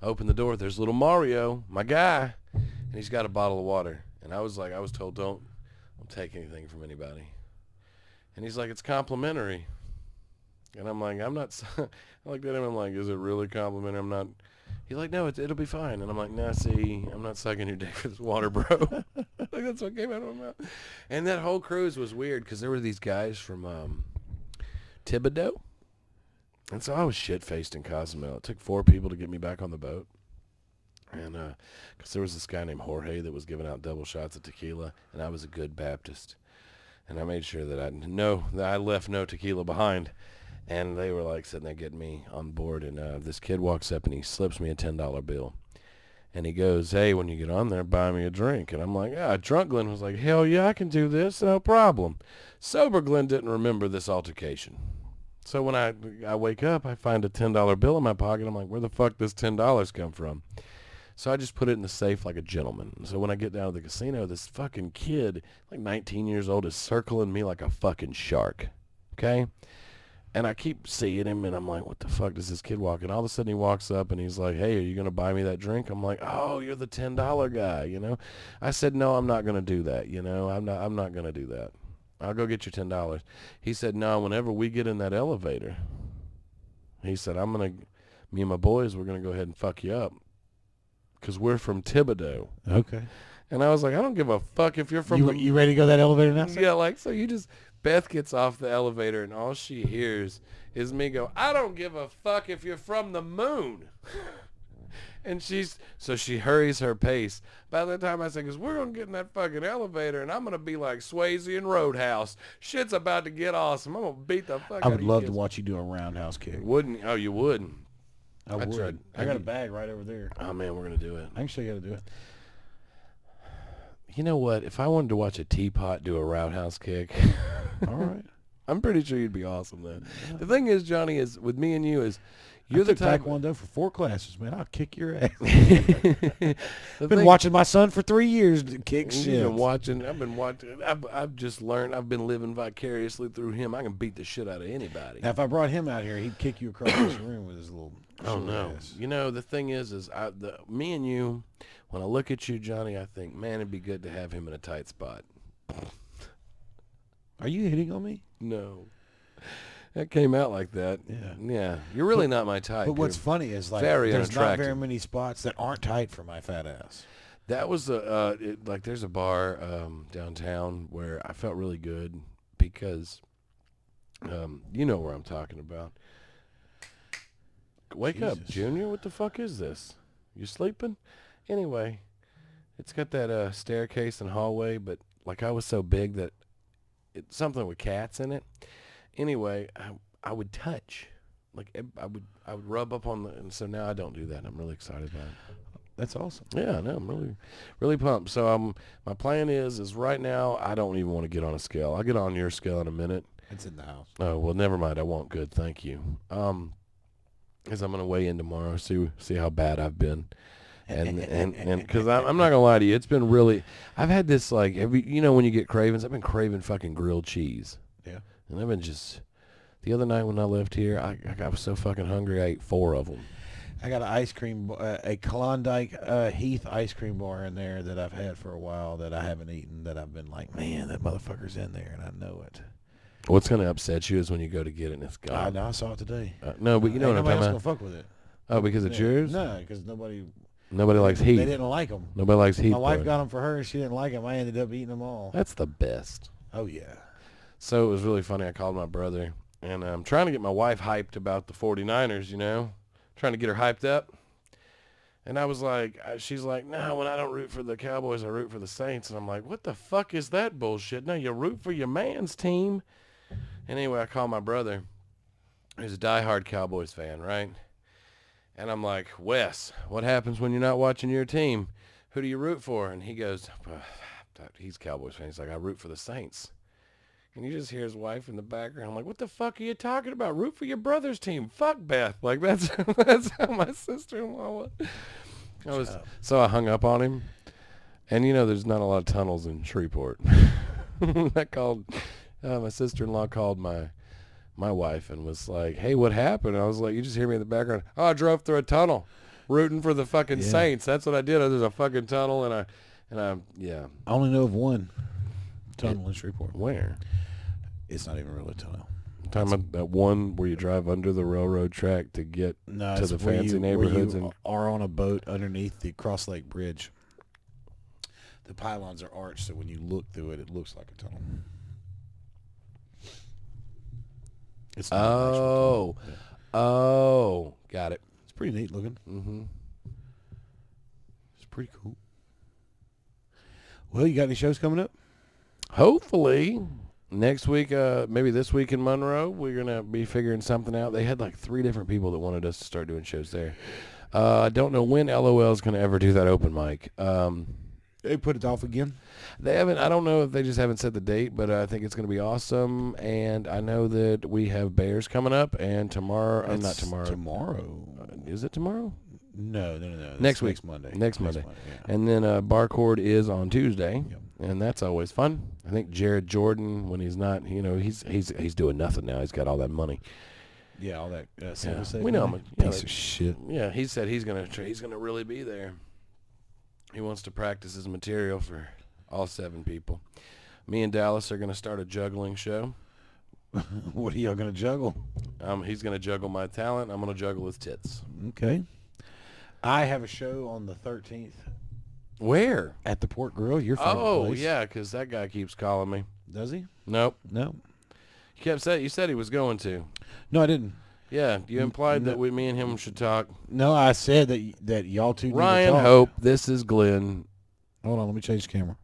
open the door. There's little Mario, my guy, and he's got a bottle of water. And I was told, don't take anything from anybody. And he's like, it's complimentary. And I'm like, I'm not, I looked at him, I'm like, is it really complimentary? I'm not, he's like, no, it'll be fine. And I'm like, nah, see, I'm not sucking your dick for this water, bro. Like, that's what came out of my mouth. And that whole cruise was weird because there were these guys from Thibodeau. And so I was shit-faced in Cozumel. It took 4 people to get me back on the boat. And because there was this guy named Jorge that was giving out double shots of tequila, and I was a good Baptist. And I made sure that I left no tequila behind. And they were like sitting there getting me on board. And this kid walks up and he slips me a $10 bill. And he goes, hey, when you get on there, buy me a drink. And I'm like, drunk Glenn was like, hell yeah, I can do this, no problem. Sober Glenn didn't remember this altercation. So when I wake up, I find a $10 bill in my pocket. I'm like, where the fuck does $10 come from? So I just put it in the safe like a gentleman. So when I get down to the casino, this fucking kid, like 19 years old, is circling me like a fucking shark. Okay? And I keep seeing him, and I'm like, what the fuck does this kid walk? And all of a sudden he walks up, and he's like, hey, are you going to buy me that drink? I'm like, oh, you're the $10 guy, you know? I said, no, I'm not going to do that, you know? I'm not going to do that. I'll go get your $10. He said, no, whenever we get in that elevator, he said, me and my boys, we're going to go ahead and fuck you up. Because we're from Thibodeau. Okay. And I was like, I don't give a fuck if you're from You ready to go that elevator now? Yeah, like, so Beth gets off the elevator and all she hears is me go, I don't give a fuck if you're from the moon. And so she hurries her pace. By the time I say, because we're going to get in that fucking elevator and I'm going to be like Swayze and Roadhouse. Shit's about to get awesome. I'm going to beat the fuck out of you. I would love to watch you do a roundhouse kick. Wouldn't? Oh, you would? I would. I got a bag right over there. Oh, man, we're going to do it. I can show you how to do it. You know what? If I wanted to watch a teapot do a roundhouse kick, all right, I'm pretty sure you'd be awesome then. Yeah. The thing is, Johnny, is with me and you is you're the type Taekwondo for 4 classes, man. I'll kick your ass. Been watching my son for 3 years kick shit. I've been watching. I've just learned. I've been living vicariously through him. I can beat the shit out of anybody. Now, if I brought him out here, he'd kick you across this room with his little. Oh no! Ass. You know the thing is me and you. When I look at you, Johnny, I think, man, it'd be good to have him in a tight spot. Are you hitting on me? No. That came out like that. Yeah. You're really not my type. But what's funny is like there's not very many spots that aren't tight for my fat ass. That was there's a bar downtown where I felt really good because you know where I'm talking about. Wake up, Junior. What the fuck is this? You sleeping? Anyway, it's got that staircase and hallway, but like I was so big that it's something with cats in it. Anyway, I would touch, like I would rub up on and so now I don't do that. I'm really excited about it. That's awesome. Yeah, no, I'm really, really pumped. So my plan is right now I don't even want to get on a scale. I'll get on your scale in a minute. It's in the house. Oh well, never mind. I won't. Good, thank you. Because I'm gonna weigh in tomorrow, see how bad I've been. And because I'm not gonna lie to you, it's been really. I've had this like when you get cravings, I've been craving fucking grilled cheese. Yeah. And I've been the other night when I left here, I was so fucking hungry, I ate 4 of them. I got an ice cream, a Klondike Heath ice cream bar in there that I've had for a while that I haven't eaten. That I've been like, man, that motherfucker's in there, and I know it. What's gonna upset you is when you go to get it and it's gone. I know, I saw it today. No, but you know what I'm talking about. Nobody else gonna fuck with it. Oh, because it's yours? No, because nobody likes Heath. They didn't like them. Nobody likes Heath. My wife got them for her, and she didn't like them. I ended up eating them all. That's the best. Oh yeah. So it was really funny. I called my brother, and I'm trying to get my wife hyped about the 49ers. Trying to get her hyped up. And I was like, she's like, no, when I don't root for the Cowboys, I root for the Saints. And I'm like, what the fuck is that bullshit? No, you root for your man's team. And anyway, I called my brother, who's a diehard Cowboys fan, right? And I'm like, Wes, what happens when you're not watching your team? Who do you root for? And he goes, he's a Cowboys fan. He's like, I root for the Saints. And you just hear his wife in the background. I'm like, what the fuck are you talking about? Root for your brother's team. Fuck Beth. Like, that's how my sister-in-law was. So I hung up on him. And, there's not a lot of tunnels in Shreveport. My sister-in-law called my wife and was like, hey, what happened? And I was like, you just hear me in the background. Oh, I drove through a tunnel rooting for the fucking Saints. That's what I did. There's a fucking tunnel, and I I only know of one. tunnel in Shreveport. Where? It's not even really a tunnel. I'm talking about that one where you drive under the railroad track to get to the fancy neighborhoods. Where you are on a boat underneath the Cross Lake Bridge. The pylons are arched, so when you look through it, it looks like a tunnel. It's not an actual tunnel. Yeah. Oh, got it. It's pretty neat looking. Mm-hmm. It's pretty cool. Well, you got any shows coming up? Hopefully. Next week, maybe this week in Monroe, we're going to be figuring something out. They had like 3 different people that wanted us to start doing shows there. I don't know when LOL is going to ever do that open mic. They put it off again? They haven't. I don't know if they just haven't set the date, but I think it's going to be awesome. And I know that we have Bears coming up, and tomorrow, not tomorrow. Tomorrow. Is it tomorrow? No. Next week. Next Monday. Next Monday. Yeah. And then Barcord is on Tuesday. Yep. And that's always fun. I think Jared Jordan, when he's not, he's doing nothing now. He's got all that money. Yeah, all that. We know him. Piece of shit. Yeah, he said he's gonna really be there. He wants to practice his material for all 7 people. Me and Dallas are gonna start a juggling show. What are y'all gonna juggle? He's gonna juggle my talent. I'm gonna juggle his tits. Okay. I have a show on the 13th. Where? At the Port Grill, your favorite place. Yeah, because that guy keeps calling me. Does he? Nope. No. You said he was going to. No, I didn't. Yeah, you implied that me and him should talk. No, I said that y'all two. Ryan Hope, this is Glenn. Hold on, let me change the camera.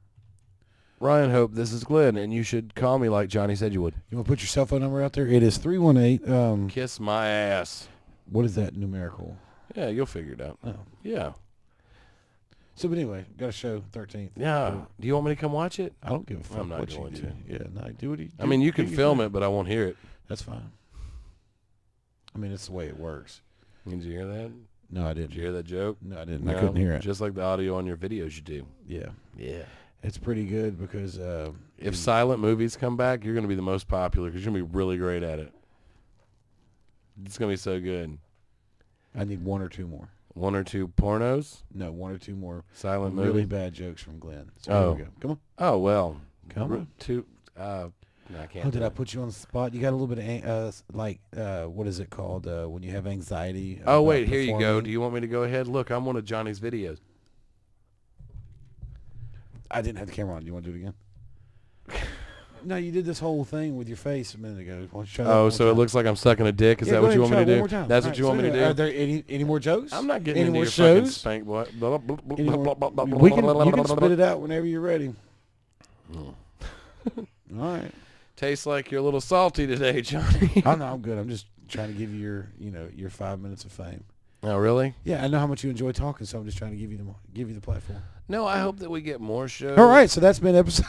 Ryan Hope, this is Glenn, and you should call me like Johnny said you would. You want to put your cell phone number out there? It is 318. Kiss my ass. What is that numerical? Yeah, you'll figure it out. Oh. Yeah. So, but anyway, got a show 13th. Yeah. Do you want me to come watch it? I don't give a fuck. I'm not what going you to. do. Yeah, no, do what you do. I mean, you can film it, but I won't hear it. That's fine. I mean, it's the way it works. Did you hear that? No, I didn't. Did you hear that joke? No, I didn't. No, I couldn't hear it. Just like the audio on your videos you do. Yeah. Yeah. It's pretty good because... if silent movies come back, you're going to be the most popular because you're going to be really great at it. It's going to be so good. I need 1 or 2 more. 1 or 2 pornos? No, 1 or 2 more silent really movie? bad jokes from Glenn. So oh. Here we go. Come on. Oh, well. Come on. 2... no, I can't. Oh, did I put you on the spot? You got a little bit of, what is it called when you have anxiety? Oh, wait, here you go. Do you want me to go ahead? Look, I'm one of Johnny's videos. I didn't have the camera on. Do you want to do it again? No, you did this whole thing with your face a minute ago. Why don't you try that one more so it time? looks like I'm sucking a dick? Is that what you want me to do? One more time. That's what you want me to do? Are there any more jokes? I'm not getting any into more your shows? fucking spank boy. You can spit it out whenever you're ready. All right. Tastes like you're a little salty today, Johnny. Oh, no, I'm good. I'm just trying to give you your 5 minutes of fame. Oh, really? Yeah, I know how much you enjoy talking, so I'm just trying to give you the platform. No, I hope that we get more shows. All right, so that's been episode.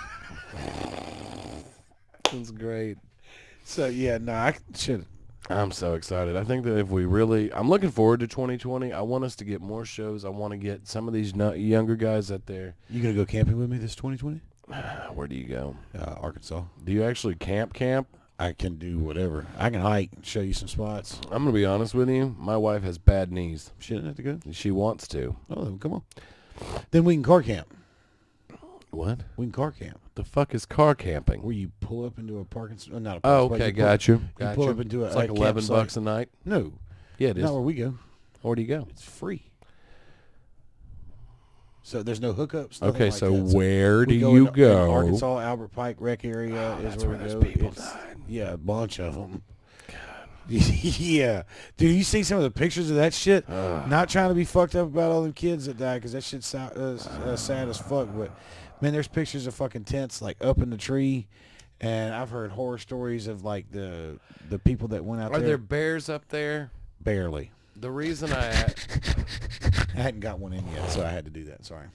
That's great. So yeah, no, I should. I'm so excited. I think that if we really, I'm looking forward to 2020. I want us to get more shows. I want to get some of these younger guys out there. You gonna go camping with me this 2020? Where do you go? Arkansas. Do you actually camp? I can do whatever. I can hike, show you some spots. I'm gonna be honest with you. My wife has bad knees. She doesn't have to go. She wants to. Oh, then come on. Then we can car camp. What? We can car camp. The fuck is car camping? Where you pull up into a parking spot. Not a parking spot. Okay, got you. You pull up into it's like $11 a night. No. Yeah, it is. Not where we go. Where do you go? It's free. So there's no hookups. Okay, so that. where do go you in go? Arkansas, Albert Pike Rec Area is that's where we those go. people died. Yeah, a bunch of them. Yeah. Dude, you see some of the pictures of that shit? Not trying to be fucked up about all them kids that died because that shit's sad as fuck. But, man, there's pictures of fucking tents, like, up in the tree. And I've heard horror stories of, like, the people that went out there. Are there bears up there? Barely. The reason I hadn't got one in yet, so I had to do that. Sorry.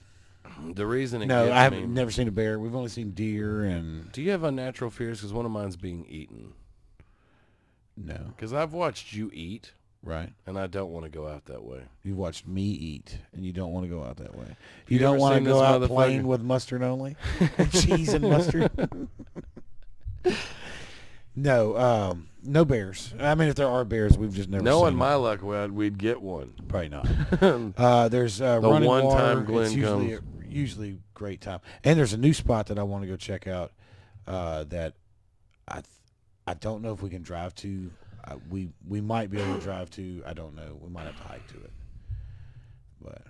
The reason it No, gets I haven't me, never seen a bear. We've only seen deer and... Do you have unnatural fears? Because one of mine's being eaten. No. Because I've watched you eat. Right. And I don't want to go out that way. You've watched me eat, and you don't want to go out that way. You don't want to seen go this out motherfucker? plain with mustard only? Cheese and mustard? No, no bears. I mean, if there are bears, we've just never seen Knowing them. my luck, we'd get one. Probably not. There's running one water. time Glenn it's usually comes. usually great time. And there's a new spot that I want to go check out. that I don't know if we can drive to. We might be able to drive to. I don't know. We might have to hike to it. But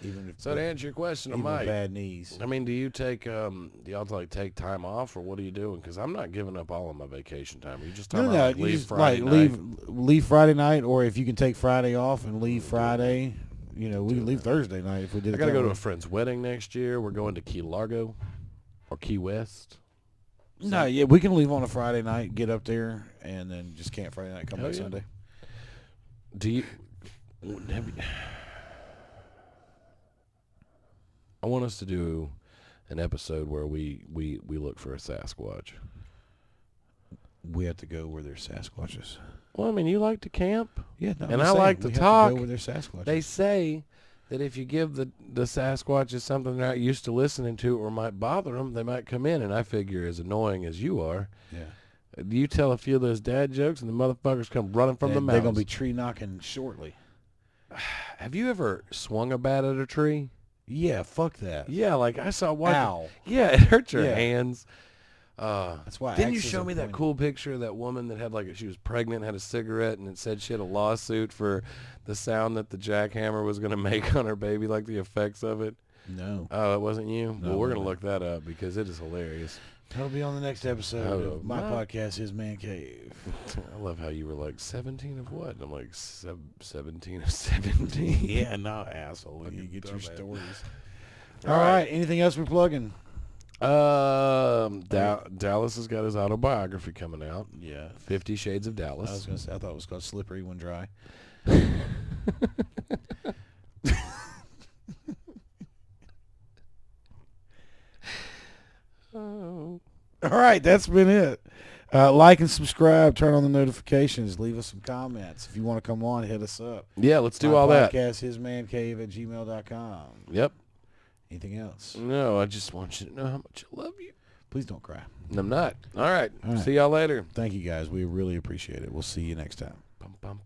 even if So to answer your question, I even with might. bad knees. I mean, do you take do y'all like take time off, or what are you doing? Because I'm not giving up all of my vacation time. Are you just talking about like, You leave just, Friday like, night? leave Friday night, or if you can take Friday off and leave Friday. You know, we can leave Thursday night if we did. I it gotta that go to way. a friend's wedding next year. We're going to Key Largo or Key West. No, yeah, we can leave on a Friday night, get up there, and then just camp Friday night, come Hell back yeah. Sunday. Do you? I want us to do an episode where we look for a Sasquatch. We have to go where there's Sasquatches. Well, I mean, you like to camp. Yeah, no, And I'm I saying like to we have talk. To go where there's Sasquatches. They say that if you give the Sasquatches something they're not used to listening to or might bother them, they might come in. And I figure, as annoying as you are, you tell a few of those dad jokes and the motherfuckers come running from the mountains. They're going to be tree knocking shortly. Have you ever swung a bat at a tree? Yeah, fuck that. Yeah, like I saw one. Ow. Yeah, it hurts your Yeah. hands. That's why. Didn't you axes show are me that pointy. cool picture of that woman that had she was pregnant, had a cigarette, and it said she had a lawsuit for the sound that the jackhammer was going to make on her baby, like the effects of it? No. Oh, it wasn't you? No, Well, we're it going to look that up because it is hilarious. That'll be on the next episode of my podcast, His Man Cave. I love how you were like, 17 of what? And I'm like, 17 of 17. Yeah, no, asshole. You get your dumbass. stories. All All right. right. Anything else we're plugging? Dallas has got his autobiography coming out. Yeah. 50 Shades of I was Dallas. going to say, I thought it was called Slippery When Dry. Oh. All right, that's been it. Like and subscribe, turn on the notifications, leave us some comments. If you want to come on, hit us up. Yeah, let's do My all that. podcast, hismancave@gmail.com. Yep. Anything else? No, I just want you to know how much I love you. Please don't cry. And I'm not. All right. All right. See y'all later. Thank you, guys. We really appreciate it. We'll see you next time.